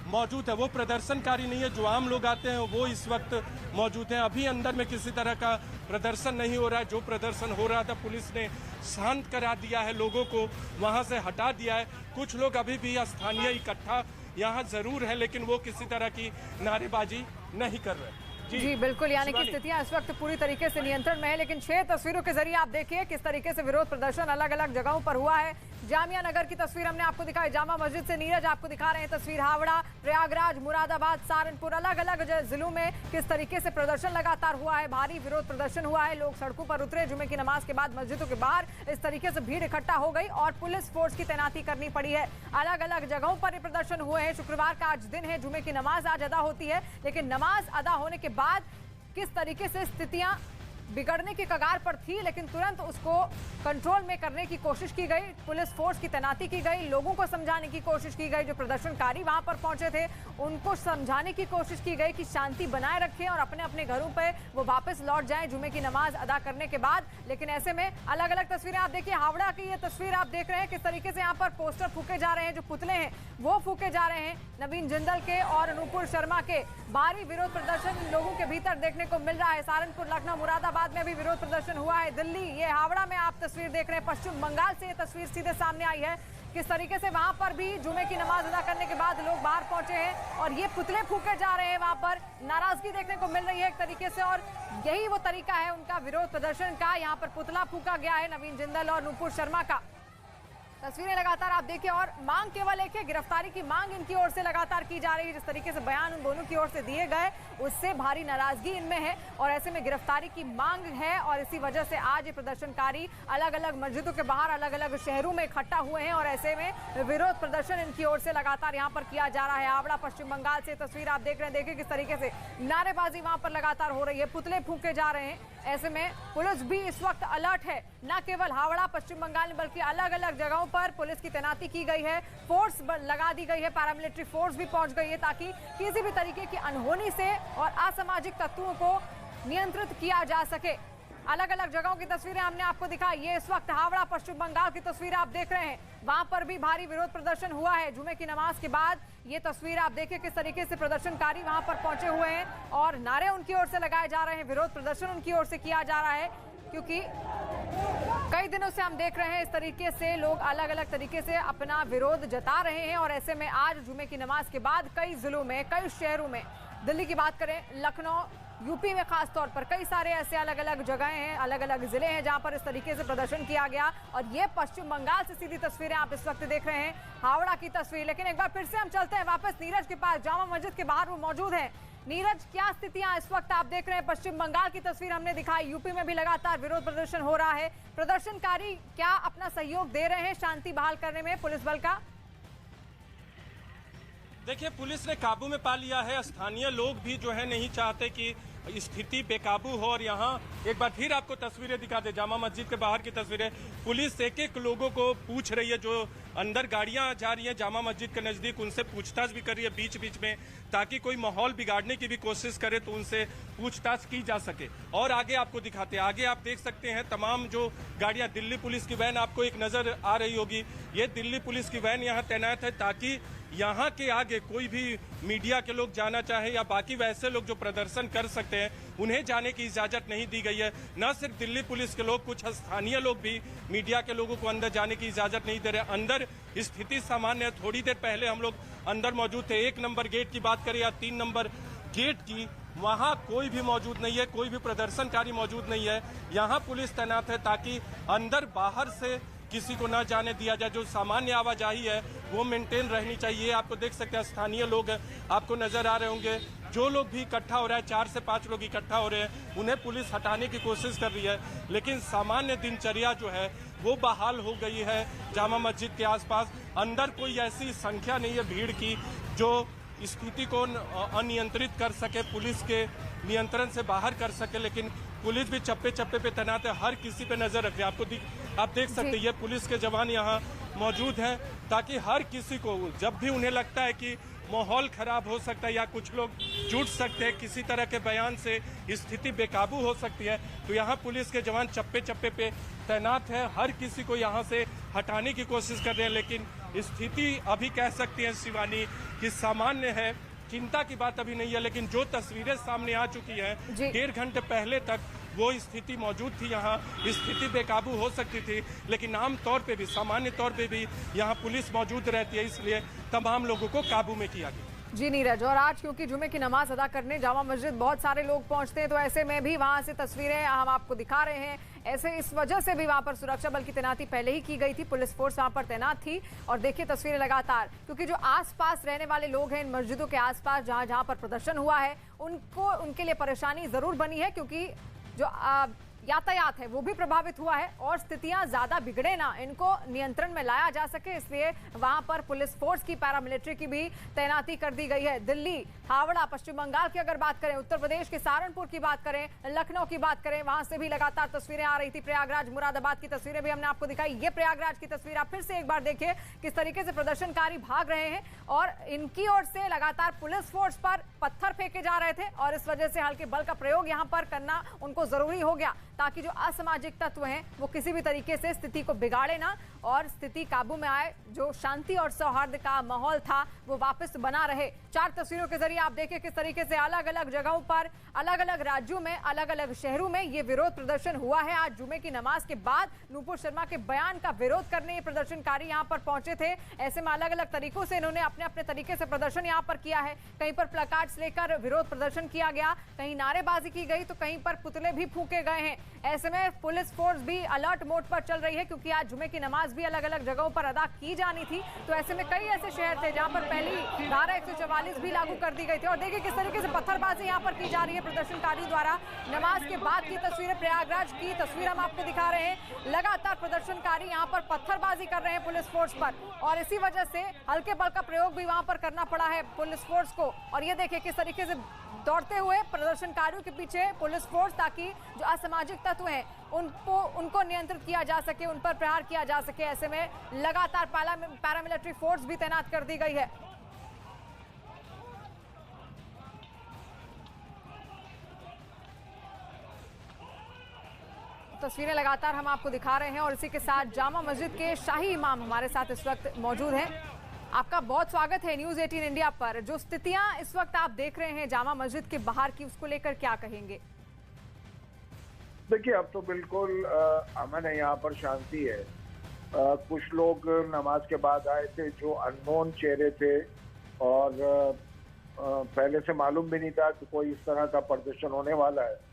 मौजूद है। वो प्रदर्शनकारी नहीं है, जो आम लोग आते हैं वो इस वक्त मौजूद हैं। अभी अंदर में किसी तरह का प्रदर्शन नहीं हो रहा है। जो प्रदर्शन हो रहा था पुलिस ने शांत करा दिया है, लोगों को वहां से हटा दिया है। कुछ लोग अभी भी स्थानीय इकट्ठा यहाँ जरूर है, लेकिन वो किसी तरह की नारेबाजी नहीं कर रहे।
जी बिल्कुल, यानी कि स्थितियां इस वक्त पूरी तरीके से नियंत्रण में है। लेकिन 6 तस्वीरों के जरिए आप देखिए किस तरीके से विरोध प्रदर्शन अलग अलग जगहों पर हुआ है। जामिया नगर की तस्वीर हमने आपको दिखाई, जामा मस्जिद से। नीरज आपको दिखा रहे हैं तस्वीर हावड़ा, प्रयागराज, मुरादाबाद, सहारनपुर, अलग अलग जिलों में किस तरीके से प्रदर्शन लगातार हुआ है। भारी विरोध प्रदर्शन हुआ है, लोग सड़कों पर उतरे। जुमे की नमाज के बाद मस्जिदों के बाहर इस तरीके से भीड़ इकट्ठा हो गई और पुलिस फोर्स की तैनाती करनी पड़ी है। अलग अलग जगहों पर ये प्रदर्शन हुए हैं। शुक्रवार का आज दिन है, जुमे की नमाज आज अदा होती है, लेकिन नमाज अदा होने के बाद किस तरीके से स्थितियां बिगड़ने की कगार पर थी, लेकिन तुरंत उसको कंट्रोल में करने की कोशिश की गई। पुलिस फोर्स की तैनाती की गई, लोगों को समझाने की कोशिश की गई। जो प्रदर्शनकारी वहां पर पहुंचे थे उनको समझाने की कोशिश की गई कि शांति बनाए रखें और अपने अपने घरों पे वो वापस लौट जाएं जुमे की नमाज अदा करने के बाद। लेकिन ऐसे में अलग अलग तस्वीरें आप देखिए, हावड़ा की ये तस्वीर आप देख रहे हैं किस तरीके से यहाँ पर पोस्टर फूके जा रहे हैं, जो पुतले हैं वो फूके जा रहे हैं नवीन जिंदल के और नुपुर शर्मा के। भारी विरोध प्रदर्शन लोगों के भीतर देखने को मिल रहा है। सहारनपुर, लखनऊ, मुरादाबाद में भी विरोध प्रदर्शन हुआ है। दिल्ली, ये हावड़ा में आप तस्वीर देख रहे हैं। पश्चिम बंगाल से ये तस्वीर सीधे सामने आई है, किस तरीके से वहां पर भी जुमे की नमाज अदा करने के बाद लोग बाहर पहुंचे हैं और ये पुतले फूके जा रहे हैं। वहां पर नाराजगी देखने को मिल रही है एक तरीके से, और यही वो तरीका है उनका विरोध प्रदर्शन का। यहाँ पर पुतला फूका गया है नवीन जिंदल और नुपुर शर्मा का। तस्वीरें लगातार आप देखिए और मांग केवल एक है, गिरफ्तारी की मांग इनकी ओर से लगातार की जा रही है। जिस तरीके से बयान उन दोनों की ओर से दिए गए उससे भारी नाराजगी इनमें है और ऐसे में गिरफ्तारी की मांग है। और इसी वजह से आज ये प्रदर्शनकारी अलग अलग मस्जिदों के बाहर अलग अलग शहरों में इकट्ठा हुए हैं और ऐसे में विरोध प्रदर्शन इनकी ओर से लगातार यहाँ पर किया जा रहा है। हावड़ा, पश्चिम बंगाल से तस्वीर आप देख रहे हैं, देखिए किस तरीके से नारेबाजी वहां पर लगातार हो रही है, पुतले फूके जा रहे हैं। ऐसे में पुलिस भी इस वक्त अलर्ट है। न केवल हावड़ा पश्चिम बंगाल में बल्कि अलग अलग जगहों पर पुलिस की तैनाती की गई है, फोर्स लगा दी गई है, पैरामिलिट्री फोर्स भी पहुंच गई है ताकि किसी भी तरीके की अनहोनी से और असामाजिक तत्वों को नियंत्रित किया जा सके। अलग अलग जगहों की तस्वीरें हमने आपको दिखाई। ये इस वक्त हावड़ा पश्चिम बंगाल की तस्वीरें आप देख रहे हैं। वहां पर भी भारी विरोध प्रदर्शन हुआ है जुमे की नमाज के बाद। ये तस्वीर आप देखिए किस तरीके से प्रदर्शनकारी वहां पर पहुंचे हुए हैं और नारे उनकी ओर से लगाए जा रहे हैं, विरोध प्रदर्शन उनकी ओर से किया जा रहा है, क्योंकि कई दिनों से हम देख रहे हैं इस तरीके से लोग अलग अलग तरीके से अपना विरोध जता रहे हैं। और ऐसे में आज जुमे की नमाज के बाद कई जिलों में, कई शहरों में, दिल्ली की बात करें, लखनऊ, यूपी में खास तौर पर कई सारे ऐसे अलग अलग जगहें हैं, अलग अलग जिले हैं जहां पर इस तरीके से प्रदर्शन किया गया। और ये पश्चिम बंगाल से सीधी तस्वीरें आप इस वक्त देख रहे हैं, हावड़ा की तस्वीर। लेकिन एक बार फिर से हम चलते हैं वापस नीरज के पास, जामा मस्जिद के बाहर वो मौजूद है। नीरज, क्या स्थितियां इस वक्त आप देख रहे हैं? पश्चिम बंगाल की तस्वीर हमने दिखाई, यूपी में भी लगातार विरोध प्रदर्शन हो रहा है। प्रदर्शनकारी क्या अपना सहयोग दे रहे हैं शांति बहाल करने में पुलिस बल का?
देखिए, पुलिस ने काबू में पा लिया है। स्थानीय लोग भी जो है नहीं चाहते कि स्थिति बेकाबू हो। और यहाँ एक बार फिर आपको तस्वीरें दिखा दे, जामा मस्जिद के बाहर की तस्वीरें। पुलिस एक एक लोगों को पूछ रही है, जो अंदर गाड़ियां जा रही हैं जामा मस्जिद के नजदीक, उनसे पूछताछ भी कर रही है बीच बीच में, ताकि कोई माहौल बिगाड़ने की भी कोशिश करे तो उनसे पूछताछ की जा सके। और आगे आपको दिखाते हैं, आगे आप देख सकते हैं तमाम जो गाड़ियां, दिल्ली पुलिस की वैन आपको एक नजर आ रही होगी। ये दिल्ली पुलिस की वैन यहाँ तैनात है ताकि यहाँ के आगे कोई भी मीडिया के लोग जाना चाहे या बाकी वैसे लोग जो प्रदर्शन कर सकते हैं, उन्हें जाने की इजाजत नहीं दी गई है। न सिर्फ दिल्ली पुलिस के लोग, कुछ स्थानीय लोग भी मीडिया के लोगों को अंदर जाने की इजाजत नहीं दे रहे। अंदर स्थिति सामान्य है। थोड़ी देर पहले हम लोग अंदर मौजूद थे। 1 नंबर गेट की बात करें या 3 नंबर गेट की, वहां कोई भी मौजूद नहीं है, कोई भी प्रदर्शनकारी मौजूद नहीं है। यहाँ पुलिस तैनात है ताकि अंदर बाहर से किसी को ना जाने दिया जाए। जो सामान्य आवाजाही है वो मेंटेन रहनी चाहिए। आपको देख सकते हैं स्थानीय लोग आपको नजर आ रहे होंगे। जो लोग भी इकट्ठा हो रहा है, 4 से 5 लोग इकट्ठा हो रहे हैं, उन्हें पुलिस हटाने की कोशिश कर रही है। लेकिन सामान्य दिनचर्या जो है वो बहाल हो गई है जामा मस्जिद के आसपास। अंदर कोई ऐसी संख्या नहीं है भीड़ की जो स्थिति को अनियंत्रित कर सके, पुलिस के नियंत्रण से बाहर कर सके। लेकिन पुलिस भी चप्पे चप्पे पे तैनात है, हर किसी पे नजर रखे। आप देख सकते हैं ये पुलिस के जवान यहाँ मौजूद हैं ताकि हर किसी को, जब भी उन्हें लगता है कि माहौल खराब हो सकता है या कुछ लोग जुट सकते हैं किसी तरह के बयान से, स्थिति बेकाबू हो सकती है, तो यहाँ पुलिस के जवान चप्पे चप्पे पे तैनात है। हर किसी को यहाँ से हटाने की कोशिश कर रहे हैं। लेकिन स्थिति अभी कह सकती है शिवानी कि सामान्य है, चिंता की बात अभी नहीं है। लेकिन जो तस्वीरें सामने आ चुकी हैं, 1.5 घंटे पहले तक वो स्थिति मौजूद थी। यहाँ स्थिति बेकाबू हो सकती थी, लेकिन आम तौर पे भी, सामान्य तौर पे भी यहाँ पुलिस मौजूद रहती है, इसलिए तमाम लोगों को काबू में किया गया।
जी नीरज, और आज क्योंकि जुमे की नमाज अदा करने जामा मस्जिद बहुत सारे लोग पहुंचते हैं, तो ऐसे में भी वहां से तस्वीरें हम आपको दिखा रहे हैं। ऐसे इस वजह से भी वहां पर सुरक्षा बल की तैनाती पहले ही की गई थी, पुलिस फोर्स वहां पर तैनात थी। और देखिए तस्वीरें लगातार, क्योंकि जो आसपास रहने वाले लोग हैं इन मस्जिदों के आसपास जहां जहां पर प्रदर्शन हुआ है, उनके लिए परेशानी जरूर बनी है, क्योंकि जो यातायात है वो भी प्रभावित हुआ है और स्थितियां ज्यादा बिगड़े ना, इनको नियंत्रण में लाया जा सके, इसलिए वहां पर पुलिस फोर्स की, पैरामिलिट्री की भी तैनाती कर दी गई है। दिल्ली, हावड़ा, पश्चिम बंगाल की अगर बात करें, उत्तर प्रदेश के सहारनपुर की बात करें, लखनऊ की बात करें, वहां से भी लगातार तस्वीरें आ रही थी। प्रयागराज, मुरादाबाद की तस्वीरें भी हमने आपको दिखाई। ये प्रयागराज की तस्वीर आप फिर से एक बार देखिए किस तरीके से प्रदर्शनकारी भाग रहे हैं और इनकी ओर से लगातार पुलिस फोर्स पर पत्थर फेंके जा रहे थे और इस वजह से हल्के बल का प्रयोग यहां पर करना उनको जरूरी हो गया, ताकि जो असामाजिक तत्व हैं वो किसी भी तरीके से स्थिति को बिगाड़े ना और स्थिति काबू में आए। जो शांति और सौहार्द का माहौल था वो वापस बना रहे। 4 तस्वीरों के जरिए आप देखिए किस तरीके से अलग अलग जगहों पर, अलग अलग राज्यों में, अलग अलग शहरों में ये विरोध प्रदर्शन हुआ है। आज जुमे की नमाज के बाद नूपुर शर्मा के बयान का विरोध करने ये प्रदर्शनकारी यहाँ पर पहुंचे थे। ऐसे में अलग अलग तरीकों से इन्होंने अपने अपने तरीके से प्रदर्शन यहाँ पर किया है। कहीं पर प्लकार्ड्स लेकर विरोध प्रदर्शन किया गया, कहीं नारेबाजी की गई, तो कहीं पर पुतले भी फूके गए हैं। ऐसे में पुलिस फोर्स भी अलर्ट मोड पर चल रही है, क्योंकि आज जुमे की नमाज भी अलग अलग जगहों पर अदा की जानी थी। तो ऐसे में कई ऐसे शहर थे जहां पर पहली धारा 144 भी लागू कर दी गई थी। और देखिए किस तरीके से पत्थरबाजी यहाँ पर की जा रही है प्रदर्शनकारियों द्वारा। नमाज के बाद की तस्वीरें, प्रयागराज की तस्वीर हम आपको दिखा रहे हैं। लगातार प्रदर्शनकारी यहाँ पर पत्थरबाजी कर रहे हैं पुलिस फोर्स पर, और इसी वजह से हल्के बल का प्रयोग भी वहां पर करना पड़ा है पुलिस फोर्स को। और ये देखिए किस तरीके से दौड़ते हुए प्रदर्शनकारियों के पीछे पुलिस फोर्स, ताकि जो असामाजिक तत्व हैं उनको नियंत्रित किया जा सके, उन पर प्रहार किया जा सके। ऐसे में लगातार पैरामिलिट्री फोर्स भी तैनात कर दी गई है। तस्वीरें लगातार हम आपको दिखा रहे हैं, और इसी के साथ जामा मस्जिद के शाही इमाम हमारे साथ इस वक्त मौजूद हैं। आपका बहुत स्वागत है न्यूज़ 18 इंडिया पर। जो स्थितियां इस वक्त आप देख रहे हैं जामा मस्जिद के बाहर की, उसको लेकर क्या कहेंगे?
देखिए, अब तो बिल्कुल अमन है, यहाँ पर शांति है। कुछ लोग नमाज के बाद आए थे जो अननोन चेहरे थे, और पहले से मालूम भी नहीं था कि कोई इस तरह का प्रदर्शन होने वाला है।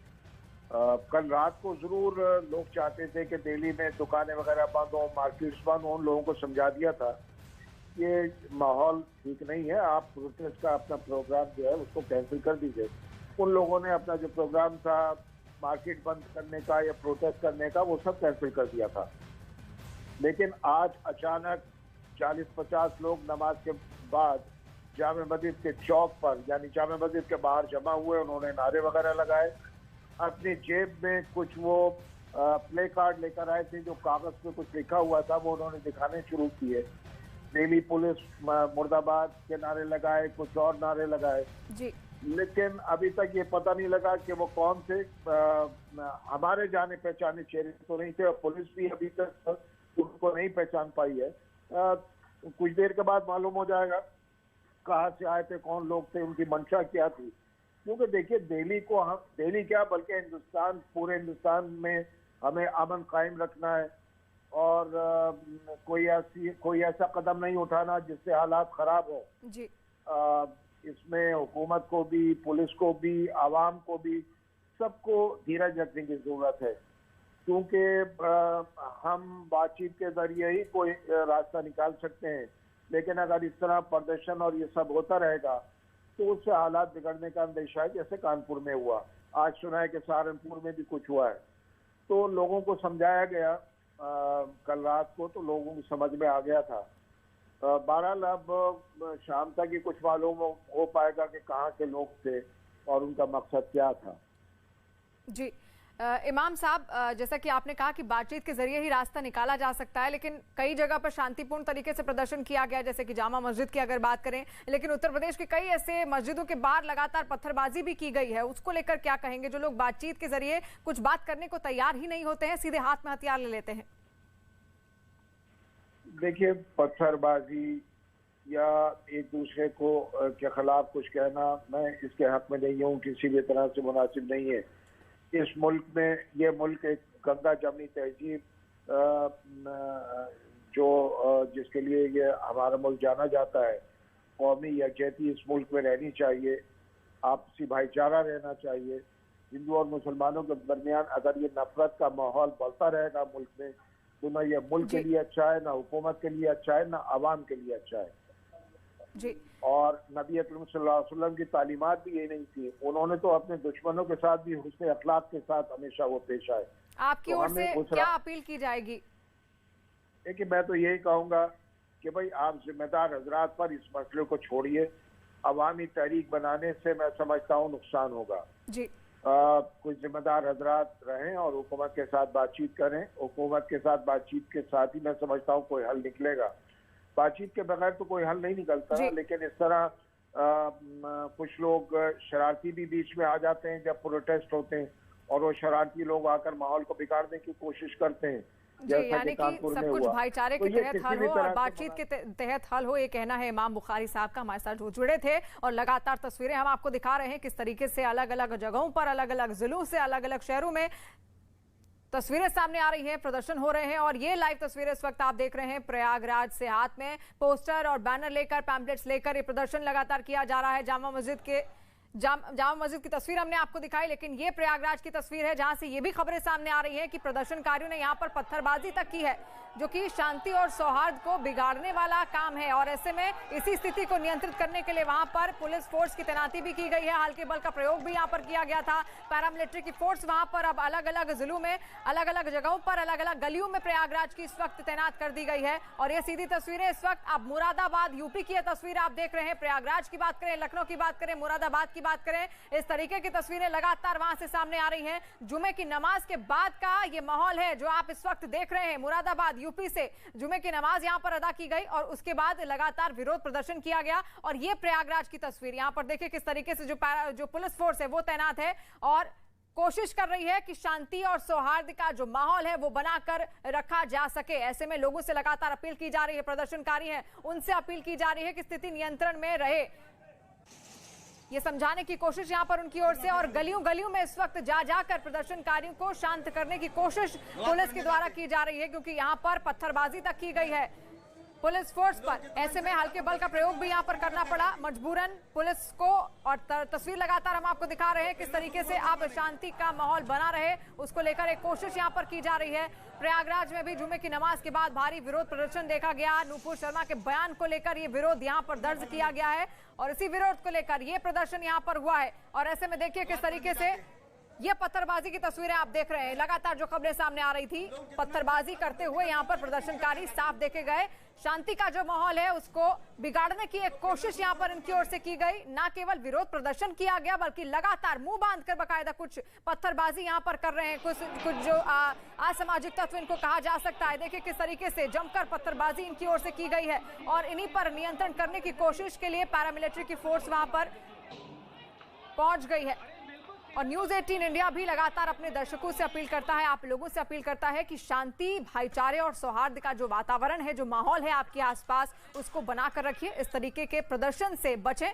कल रात को जरूर लोग चाहते थे कि दिल्ली में दुकानें वगैरह बंद हो, मार्केट्स बंद हो। उन लोगों को समझा दिया था ये माहौल ठीक नहीं है, आप प्रोटेस्ट का अपना प्रोग्राम जो है उसको कैंसिल कर दीजिए। उन लोगों ने अपना जो प्रोग्राम था मार्केट बंद करने का या प्रोटेस्ट करने का, वो सब कैंसिल कर दिया था। लेकिन आज अचानक 40-50 लोग नमाज के बाद जामा मस्जिद के चौक पर, यानी जामा मस्जिद के बाहर जमा हुए। उन्होंने नारे वगैरह लगाए, अपनी जेब में कुछ वो प्ले कार्ड लेकर आए थे जो कागज पे कुछ लिखा हुआ था, वो उन्होंने दिखाने शुरू किए। दिल्ली पुलिस मुर्दाबाद के नारे लगाए, कुछ और नारे लगाए
जी।
लेकिन अभी तक ये पता नहीं लगा कि वो कौन से हमारे जाने पहचाने चेहरे तो नहीं थे, और पुलिस भी अभी तक उनको नहीं पहचान पाई है। कुछ देर के बाद मालूम हो जाएगा कहाँ से आए थे, कौन लोग थे, उनकी मंशा क्या थी। क्योंकि देखिए, दिल्ली को हम, दिल्ली क्या बल्कि हिंदुस्तान, पूरे हिंदुस्तान में हमें अमन कायम रखना है, और कोई ऐसा कदम नहीं उठाना जिससे हालात खराब हो
जी।
इसमें हुकूमत को भी, पुलिस को भी, आवाम को भी, सबको धीरज रखने की जरूरत है। क्योंकि हम बातचीत के जरिए ही कोई रास्ता निकाल सकते हैं, लेकिन अगर इस तरह प्रदर्शन और ये सब होता रहेगा तो उससे हालात बिगड़ने का अंदेशा है। जैसे कानपुर में हुआ, आज सुना है कि सहारनपुर में भी कुछ हुआ है। तो लोगों को समझाया गया कल रात को, तो लोगों की समझ में आ गया था। 12 अब शाम तक ही कुछ मालूम हो पाएगा कि कहाँ के लोग थे और उनका मकसद क्या था।
जी इमाम साहब, जैसा कि आपने कहा कि बातचीत के जरिए ही रास्ता निकाला जा सकता है, लेकिन कई जगह पर शांतिपूर्ण तरीके से प्रदर्शन किया गया, जैसे कि जामा मस्जिद की अगर बात करें। लेकिन उत्तर प्रदेश के कई ऐसे मस्जिदों के बाहर लगातार पत्थरबाजी भी की गई है, उसको लेकर क्या कहेंगे? जो लोग बातचीत के जरिए कुछ बात करने को तैयार ही नहीं होते हैं, सीधे हाथ में हथियार ले लेते हैं।
देखिए, पत्थरबाजी या एक दूसरे को के खिलाफ कुछ कहना, मैं इसके हक में नहीं हूँ, किसी भी तरह से मुनासिब नहीं है। इस मुल्क में, ये मुल्क एक गंगा जमनी तहजीब जो जिसके लिए ये हमारा मुल्क जाना जाता है, कौमी यकजहती इस मुल्क में रहनी चाहिए, आपसी भाईचारा रहना चाहिए। हिंदू और मुसलमानों के दरमियान अगर ये नफरत का माहौल बढ़ता रहेगा मुल्क में, तो ना ये मुल्क के लिए अच्छा है, ना हुकूमत के लिए अच्छा है, ना आवाम के लिए अच्छा है
जी।
और नबी अकरम सल्लल्लाहु अलैहि वसल्लम की तालीमात भी ये नहीं थी। उन्होंने तो अपने दुश्मनों के साथ भी हुस्न अखलाक के साथ हमेशा वो पेश आए।
आपकी ओर से क्या अपील की जाएगी?
देखिए, मैं तो यही कहूँगा कि भाई आप जिम्मेदार हजरात पर इस मसले को छोड़िए। अवामी तहरीक बनाने से मैं समझता हूँ नुकसान होगा
जी।
कुछ जिम्मेदार हजरात रहें और हुकूमत के साथ बातचीत करें। हुकूमत के साथ बातचीत के साथ ही मैं समझता हूँ कोई हल निकलेगा। बातचीत के बगैर तो कोई हल नहीं निकलता, लेकिन इस तरह कुछ लोग शरारती भी बीच में आ जाते हैं जब प्रोटेस्ट होते हैं, और वो शरारती लोग आकर माहौल को बिगाड़ने की कोशिश करते हैं।
जी, यानी कि सब कुछ भाईचारे के तहत हल हो और बातचीत के तहत हल हो, ये कहना है इमाम बुखारी साहब का। हमारे साथ जुड़े थे और लगातार तस्वीरें हम आपको दिखा रहे हैं किस तरीके से अलग अलग जगहों पर, अलग अलग जिलों से, अलग अलग शहरों में तस्वीरें सामने आ रही हैं, प्रदर्शन हो रहे हैं। और ये लाइव तस्वीरें इस वक्त आप देख रहे हैं प्रयागराज से। हाथ में पोस्टर और बैनर लेकर, पैम्पलेट्स लेकर ये प्रदर्शन लगातार किया जा रहा है जामा मस्जिद के जामा मस्जिद की तस्वीर हमने आपको दिखाई, लेकिन ये प्रयागराज की तस्वीर है जहां से ये भी खबरें सामने आ रही हैं कि प्रदर्शनकारियों ने यहां पर पत्थरबाजी तक की है, जो कि शांति और सौहार्द को बिगाड़ने वाला काम है। और ऐसे में इसी स्थिति को नियंत्रित करने के लिए वहां पर पुलिस फोर्स की तैनाती भी की गई है। हल्के बल का प्रयोग भी यहां पर किया गया था। पैरामिलिट्री की फोर्स वहां पर अब अलग अलग जिलों में, अलग अलग जगहों पर, अलग अलग गलियों में प्रयागराज की इस वक्त तैनात कर दी गई है। और ये सीधी तस्वीरें इस वक्त अब मुरादाबाद यूपी की तस्वीर आप देख रहे हैं। प्रयागराज की बात करें, लखनऊ की बात करें, मुरादाबाद की बात करें, इस तरीके की तस्वीरें लगातार वहां से सामने आ रही हैं। जुमे की नमाज के बाद का ये माहौल है जो आप इस वक्त देख रहे हैं। मुरादाबाद यूपी से जुमे की नमाज यहां पर अदा की गई और उसके बाद लगातार विरोध प्रदर्शन किया गया। और ये प्रयागराज की तस्वीर यहां पर देखिए किस तरीके से जो पुलिस फोर्स है वो तैनात है और कोशिश कर रही है कि शांति और सौहार्द का जो माहौल है वो बनाकर रखा जा सके। ऐसे में लोगों से लगातार अपील की जा रही है, प्रदर्शनकारी हैं उनसे अपील की जा रही है कि स्थिति नियंत्रण में रहे, ये समझाने की कोशिश यहां पर उनकी ओर से। और गलियों गलियों में इस वक्त जा जाकर प्रदर्शनकारियों को शांत करने की कोशिश पुलिस के द्वारा की जा रही है, क्योंकि यहां पर पत्थरबाजी तक की गई है पुलिस फोर्स पर। ऐसे में हल्के बल का प्रयोग भी यहां पर करना पड़ा मजबूरन पुलिस को। और तस्वीर लगातार हम आपको दिखा रहे हैं किस तरीके से अब शांति का माहौल बना रहे, उसको लेकर एक कोशिश यहां पर की जा रही है। प्रयागराज में भी जुमे की नमाज के बाद भारी विरोध प्रदर्शन देखा गया। नूपुर शर्मा के बयान को लेकर ये विरोध यहां पर दर्ज किया गया है और इसी विरोध को लेकर ये प्रदर्शन यहां पर हुआ है। और ऐसे में देखिए किस तरीके से ये पत्थरबाजी की तस्वीरें आप देख रहे हैं। लगातार जो खबरें सामने आ रही थी, पत्थरबाजी करते हुए यहां पर प्रदर्शनकारी साफ देखे गए। शांति का जो माहौल है उसको बिगाड़ने की एक कोशिश यहां पर इनकी ओर से की गई। ना केवल विरोध प्रदर्शन किया गया बल्कि लगातार मुंह बांधकर बकायदा कुछ पत्थरबाजी यहां पर कर रहे हैं कुछ जो असामाजिक तत्व इनको कहा जा सकता है। देखिए किस तरीके से जमकर पत्थरबाजी इनकी ओर से की गई है और इन्हीं पर नियंत्रण करने की कोशिश के लिए पैरामिलिट्री की फोर्स वहां पर पहुंच गई है। और न्यूज 18 इंडिया भी लगातार अपने दर्शकों से अपील करता है, आप लोगों से अपील करता है कि शांति, भाईचारे और सौहार्द का जो वातावरण है, जो माहौल है आपके आसपास, उसको बनाकर रखिए। इस तरीके के प्रदर्शन से बचें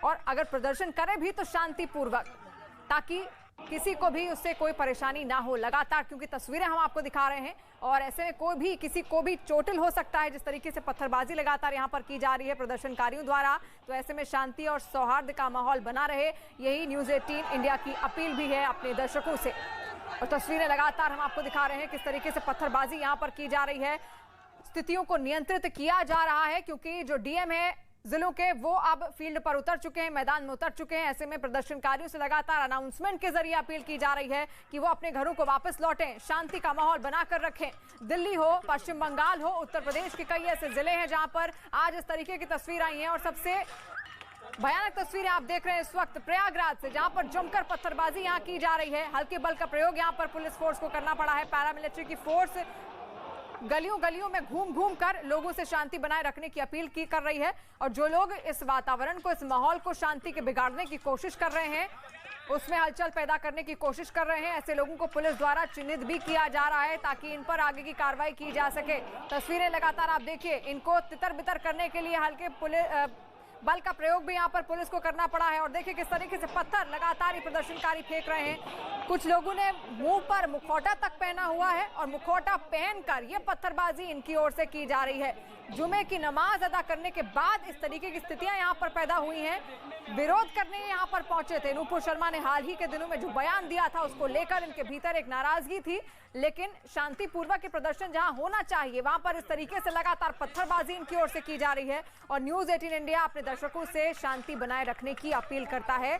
और अगर प्रदर्शन करें भी तो शांतिपूर्वक, ताकि किसी को भी उससे कोई परेशानी ना हो। लगातार क्योंकि तस्वीरें हम आपको दिखा रहे हैं और ऐसे में किसी को भी चोटिल हो सकता है जिस तरीके से पत्थरबाजी लगातार यहां पर की जा रही है प्रदर्शनकारियों द्वारा। तो ऐसे में शांति और सौहार्द का माहौल बना रहे, यही न्यूज 18 इंडिया की अपील भी है अपने दर्शकों से। और तस्वीरें लगातार हम आपको दिखा रहे हैं किस तरीके से पत्थरबाजी यहां पर की जा रही है। स्थितियों को नियंत्रित किया जा रहा है क्योंकि जो डीएम है जिलों के वो अब फील्ड पर उतर चुके हैं, मैदान में उतर चुके हैं। ऐसे में प्रदर्शनकारियों से लगातार अनाउंसमेंट के जरिए अपील की जा रही है कि वो अपने घरों को वापस लौटें, शांति का माहौल बनाकर रखें। दिल्ली हो, पश्चिम बंगाल हो, उत्तर प्रदेश के कई ऐसे जिले हैं जहां पर आज इस तरीके की तस्वीर आई है। और सबसे भयानक तस्वीरें आप देख रहे हैं इस वक्त प्रयागराज से, जहां पर जमकर पत्थरबाजी यहां की जा रही है। हल्के बल का प्रयोग यहां पर पुलिस फोर्स को करना पड़ा है। पैरामिलिट्री की फोर्स गलियों गलियों में घूम घूम कर लोगों से शांति बनाए रखने की अपील कर रही है। और जो लोग इस वातावरण को, इस माहौल को शांति के बिगाड़ने की कोशिश कर रहे हैं, उसमें हलचल पैदा करने की कोशिश कर रहे हैं, ऐसे लोगों को पुलिस द्वारा चिन्हित भी किया जा रहा है ताकि इन पर आगे की कार्रवाई की जा सके। तस्वीरें लगातार आप देखिए, इनको तितर बितर करने के लिए हल्के पुलिस बल का प्रयोग भी यहां पर पुलिस को करना पड़ा है। और देखिए किस तरीके से पत्थर लगातार ही प्रदर्शनकारी फेंक रहे हैं। कुछ लोगों ने मुंह पर मुखौटा तक पहना हुआ है और मुखौटा पहनकर ये पत्थरबाजी इनकी ओर से की जा रही है। जुमे की नमाज अदा करने के बाद इस तरीके की स्थितियां यहां पर पैदा हुई हैं। विरोध करने यहां पर पहुंचे थे। नूपुर शर्मा ने हाल ही के दिनों में जो बयान दिया था उसको लेकर इनके भीतर एक नाराजगी थी, लेकिन शांतिपूर्वक के प्रदर्शन जहां होना चाहिए वहां पर इस तरीके से लगातार पत्थरबाजी इनकी ओर से की जा रही है। और न्यूज 18 इंडिया अपने दर्शकों से शांति बनाए रखने की अपील करता है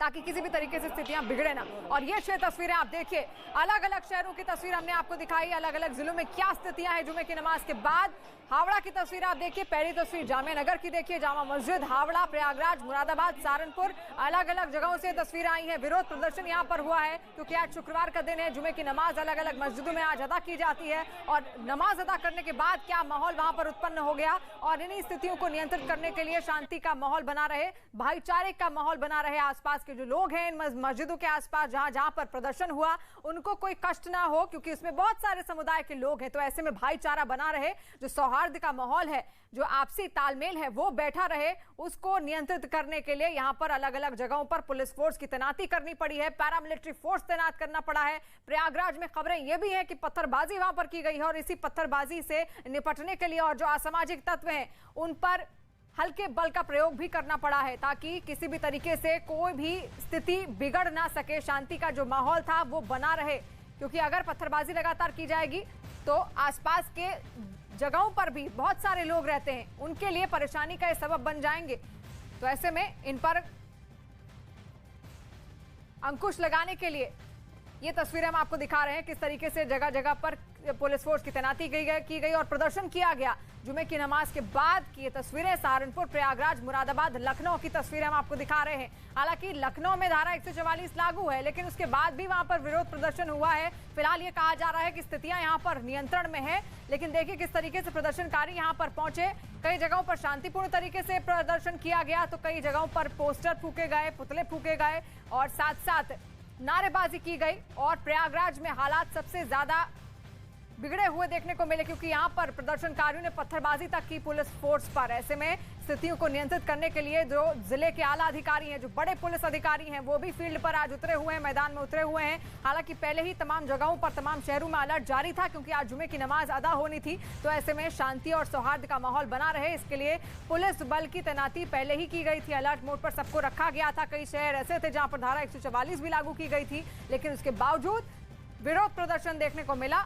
ताकि किसी भी तरीके से स्थितियां बिगड़े ना। और ये 6 तस्वीरें आप देखिए, अलग अलग शहरों की तस्वीर हमने आपको दिखाई, अलग अलग जिलों में क्या स्थितियां हैं जुमे की नमाज के बाद। हावड़ा की तस्वीर आप देखिए, पहली तस्वीर जामिया नगर की देखिए, जामा मस्जिद, हावड़ा, प्रयागराज, मुरादाबाद, सहारनपुर, अलग अलग जगहों से तस्वीरें आई हैं। विरोध प्रदर्शन यहाँ पर हुआ है क्योंकि आज शुक्रवार का दिन है। जुमे की नमाज अलग अलग मस्जिदों में आज अदा की जाती है और नमाज अदा करने के बाद क्या माहौल वहां पर उत्पन्न हो गया। और इन्हीं स्थितियों को नियंत्रित करने के लिए शांति का माहौल बना रहे, भाईचारे का माहौल बना रहे, आसपास के जो लोग हैं इन मस्जिदों के आसपास जहां जहां पर प्रदर्शन हुआ उनको कोई कष्ट ना हो, क्योंकि उसमें बहुत सारे समुदाय के लोग हैं। तो ऐसे में भाईचारा बना रहे, जो सौहार्द का माहौल है, जो आपसी तालमेल है वो बैठा रहे, उसको नियंत्रित करने के लिए यहां पर अलग अलग जगहों पर पुलिस फोर्स की तैनाती करनी पड़ी है, पैरामिलिट्री फोर्स तैनात करना पड़ा है। प्रयागराज में खबरें ये भी हैं कि पत्थरबाजी वहां पर की गई है और इसी पत्थरबाजी से निपटने के लिए और जो असामाजिक तत्व हैं उन पर हल्के बल का प्रयोग भी करना पड़ा है ताकि किसी भी तरीके से कोई भी स्थिति बिगड़ ना सके, शांति का जो माहौल था वो बना रहे। क्योंकि अगर पत्थरबाजी लगातार की जाएगी तो आसपास के जगहों पर भी बहुत सारे लोग रहते हैं, उनके लिए परेशानी का ये सबब बन जाएंगे। तो ऐसे में इन पर अंकुश लगाने के लिए ये तस्वीरें हम आपको दिखा रहे हैं, किस तरीके से जगह जगह पर पुलिस फोर्स की तैनाती की गई और प्रदर्शन किया गया। जुमे की नमाज के बाद की ये तस्वीरें सहारनपुर, प्रयागराज, मुरादाबाद, लखनऊ की तस्वीरें हम आपको दिखा रहे हैं। हालांकि लखनऊ में धारा 144 लागू है, लेकिन उसके बाद भी वहां पर विरोध प्रदर्शन हुआ है। फिलहाल ये कहा जा रहा है कि स्थितियां यहां पर नियंत्रण में है, लेकिन देखिए किस तरीके से प्रदर्शनकारी यहां पर पहुंचे। कई जगहों पर शांतिपूर्ण तरीके से प्रदर्शन किया गया, तो कई जगहों पर पोस्टर फूके गए, पुतले फूके गए और साथ साथ नारेबाजी की गई। और प्रयागराज में हालात सबसे ज्यादा बिगड़े हुए देखने को मिले, क्योंकि यहां पर प्रदर्शनकारियों ने पत्थरबाजी तक की पुलिस फोर्स पर। ऐसे में स्थितियों को नियंत्रित करने के लिए जो जिले के आला अधिकारी हैं, जो बड़े पुलिस अधिकारी हैं, वो भी फील्ड पर आज उतरे हुए हैं, मैदान में उतरे हुए हैं। हालांकि पहले ही तमाम जगहों पर, तमाम शहरों में अलर्ट जारी था, क्योंकि आज जुमे की नमाज अदा होनी थी। तो ऐसे में शांति और सौहार्द का माहौल बना रहे, इसके लिए पुलिस बल की तैनाती पहले ही की गई थी। अलर्ट मोड पर सबको रखा गया था। कई शहर ऐसे थे जहां पर धारा 144 भी लागू की गई थी, लेकिन उसके बावजूद विरोध प्रदर्शन देखने को मिला।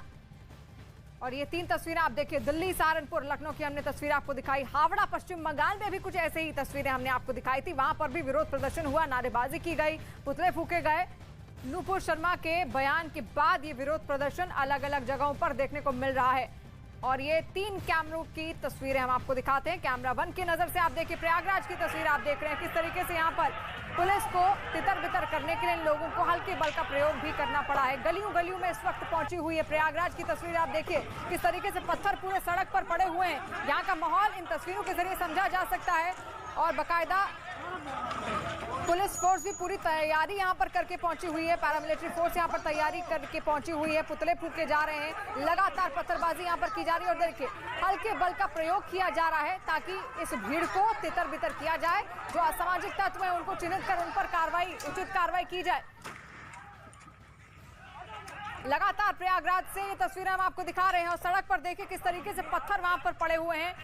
और ये 3 तस्वीरें आप देखिए, दिल्ली, सहारनपुर, लखनऊ की हमने तस्वीर आपको दिखाई। हावड़ा, पश्चिम बंगाल में भी कुछ ऐसे ही तस्वीरें हमने आपको दिखाई थी। वहां पर भी विरोध प्रदर्शन हुआ, नारेबाजी की गई, पुतले फूके गए। नुपुर शर्मा के बयान के बाद ये विरोध प्रदर्शन अलग अलग जगहों पर देखने को मिल रहा है। और ये 3 कैमरों की तस्वीरें हम आपको दिखाते हैं। कैमरा 1 की नजर से आप देखिए, प्रयागराज की तस्वीर आप देख रहे हैं, किस तरीके से यहाँ पर पुलिस को तितर बितर करने के लिए इन लोगों को हल्के बल का प्रयोग भी करना पड़ा है। गलियों गलियों में इस वक्त पहुंची हुई है प्रयागराज की तस्वीर आप देखिए, किस तरीके से पत्थर पूरे सड़क पर पड़े हुए हैं। यहाँ का माहौल इन तस्वीरों के जरिए समझा जा सकता है। और बाकायदा पुलिस फोर्स भी पूरी तैयारी यहाँ पर करके पहुंची हुई है, पैरामिलिट्री फोर्स यहाँ पर तैयारी करके पहुंची हुई है। पुतले फूके जा रहे हैं, लगातार पत्थरबाजी यहाँ पर की जा रही है। और देखिए हल्के बल का प्रयोग किया जा रहा है ताकि इस भीड़ को तितर बितर किया जाए। जो असामाजिक तत्व है उनको चिन्हित कर उन पर उचित कार्रवाई की जाए। लगातार प्रयागराज से ये तस्वीरें हम आपको दिखा रहे हैं। और सड़क पर देखिए किस तरीके से पत्थर वहां पर पड़े हुए हैं।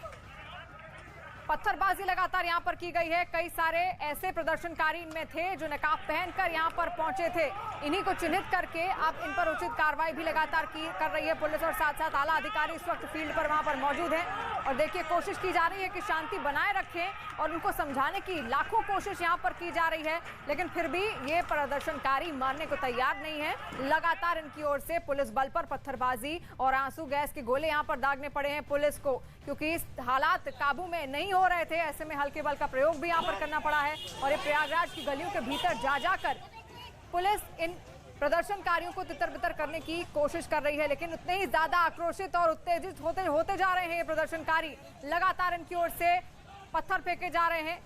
पत्थरबाजी लगातार यहां पर की गई है। कई सारे ऐसे प्रदर्शनकारी इनमें थे जो नकाब पहनकर यहां पर पहुंचे थे। इन्हीं को चिन्हित करके अब इन पर उचित कार्रवाई भी लगातार कर रही है पुलिस। और साथ साथ आला अधिकारी इस वक्त फील्ड पर वहां पर मौजूद हैं। और देखिए कोशिश की जा रही है कि शांति बनाए रखें और उनको समझाने की लाखों कोशिश यहां पर की जा रही है, लेकिन फिर भी ये प्रदर्शनकारी मानने को तैयार नहीं है। लगातार इनकी ओर से पुलिस बल पर पत्थरबाजी और आंसू गैस के गोले यहां पर दागने पड़े हैं पुलिस को, क्योंकि हालात काबू में नहीं हो रहे थे। ऐसे में हल्के बल का प्रयोग भी यहां पर करना पड़ा है। और ये प्रयागराज की गलियों के भीतर जा जाकर पुलिस इन प्रदर्शनकारियों को तितर बितर करने की कोशिश कर रही है, लेकिन उतने ही ज्यादा आक्रोशित और उत्तेजित होते जा रहे हैं ये प्रदर्शनकारी। लगातार इनकी ओर से पत्थर फेंके जा रहे हैं।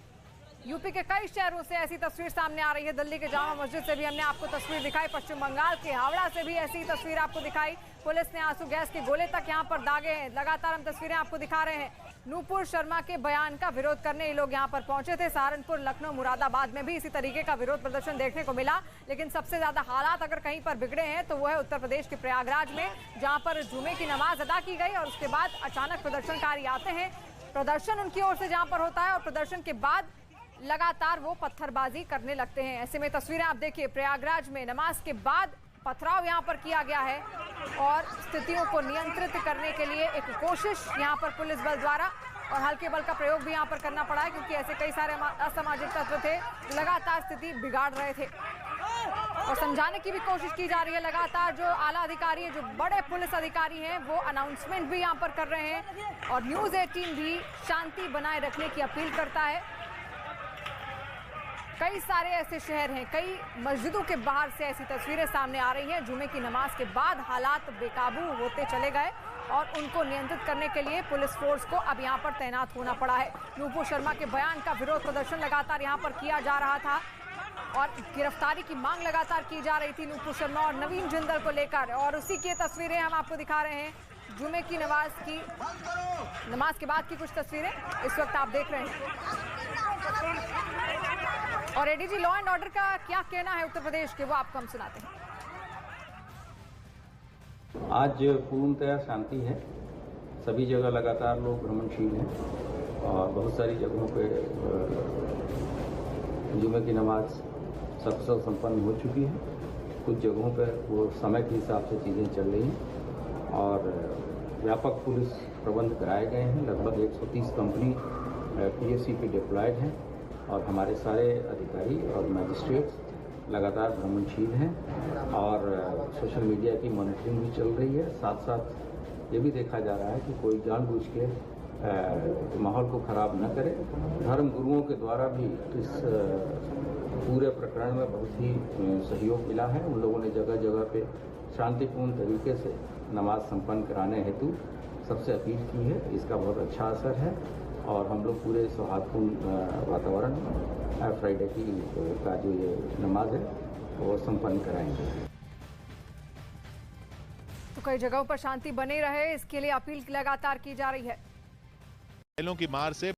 यूपी के कई शहरों से ऐसी तस्वीर सामने आ रही है। दिल्ली के जामा मस्जिद से भी हमने आपको तस्वीर दिखाई, पश्चिम बंगाल के हावड़ा से भी ऐसी तस्वीर आपको दिखाई। पुलिस ने आंसू गैस के गोले तक यहां पर दागे हैं। लगातार हम तस्वीरें आपको दिखा रहे हैं। नुपुर शर्मा के बयान का विरोध करने ये लोग यहां पर पहुंचे थे। सहारनपुर, लखनऊ, मुरादाबाद में भी इसी तरीके का विरोध प्रदर्शन देखने को मिला, लेकिन सबसे ज्यादा हालात अगर कहीं पर बिगड़े हैं तो वो है उत्तर प्रदेश के प्रयागराज में, जहां पर जुमे की नमाज अदा की गई और उसके बाद अचानक प्रदर्शनकारी आते हैं। प्रदर्शन उनकी ओर से जहां पर होता है और प्रदर्शन के बाद लगातार वो पत्थरबाजी करने लगते हैं। ऐसे में तस्वीरें आप देखिए, प्रयागराज में नमाज के बाद पथराव यहां पर किया गया है और स्थितियों को नियंत्रित करने के लिए एक कोशिश यहां पर पुलिस बल द्वारा और हल्के बल का प्रयोग भी यहां पर करना पड़ा है, क्योंकि ऐसे कई सारे असामाजिक तत्व थे लगातार स्थिति बिगाड़ रहे थे। और समझाने की भी कोशिश की जा रही है। लगातार जो आला अधिकारी है, जो बड़े पुलिस अधिकारी हैं, वो अनाउंसमेंट भी यहां पर कर रहे हैं। और न्यूज़ 18 भी शांति बनाए रखने की अपील करता है। कई सारे ऐसे शहर हैं, कई मस्जिदों के बाहर से ऐसी तस्वीरें सामने आ रही हैं। जुमे की नमाज के बाद हालात बेकाबू होते चले गए और उनको नियंत्रित करने के लिए पुलिस फोर्स को अब यहां पर तैनात होना पड़ा है। नुपुर शर्मा के बयान का विरोध प्रदर्शन लगातार यहां पर किया जा रहा था और गिरफ्तारी की मांग लगातार की जा रही थी नुपुर शर्मा और नवीन जिंदल को लेकर। और उसी की तस्वीरें हम आपको दिखा रहे हैं। जुमे की नमाज के बाद की कुछ तस्वीरें इस वक्त आप देख रहे हैं। और एडीजी लॉ एंड ऑर्डर का क्या कहना है उत्तर प्रदेश के, वो आपको हम सुनाते हैं।
आज पूर्णतया शांति है, सभी जगह लगातार लोग भ्रमणशील हैं और बहुत सारी जगहों पे जुमे की नमाज सकुशल संपन्न हो चुकी है। कुछ जगहों पर वो समय के हिसाब से चीज़ें चल रही हैं और व्यापक पुलिस प्रबंध कराए गए हैं। लगभग 130 कंपनी PSC पे डिप्लॉयड हैं और हमारे सारे अधिकारी और मजिस्ट्रेट्स लगातार भ्रमणशील हैं और सोशल मीडिया की मॉनिटरिंग भी चल रही है। साथ साथ ये भी देखा जा रहा है कि कोई जानबूझ के माहौल को खराब न करे। धर्म गुरुओं के द्वारा भी इस पूरे प्रकरण में बहुत ही सहयोग मिला है। उन लोगों ने जगह जगह पे शांतिपूर्ण तरीके से नमाज संपन्न कराने हेतु सबसे अपील की है। इसका बहुत अच्छा असर है और हम लोग पूरे सौहार्दपूर्ण वातावरण फ्राइडे की का जो ये नमाज है वो संपन्न कराएंगे।
तो कई जगहों पर शांति बनी रहे, इसके लिए अपील लगातार की जा रही है।
की मार से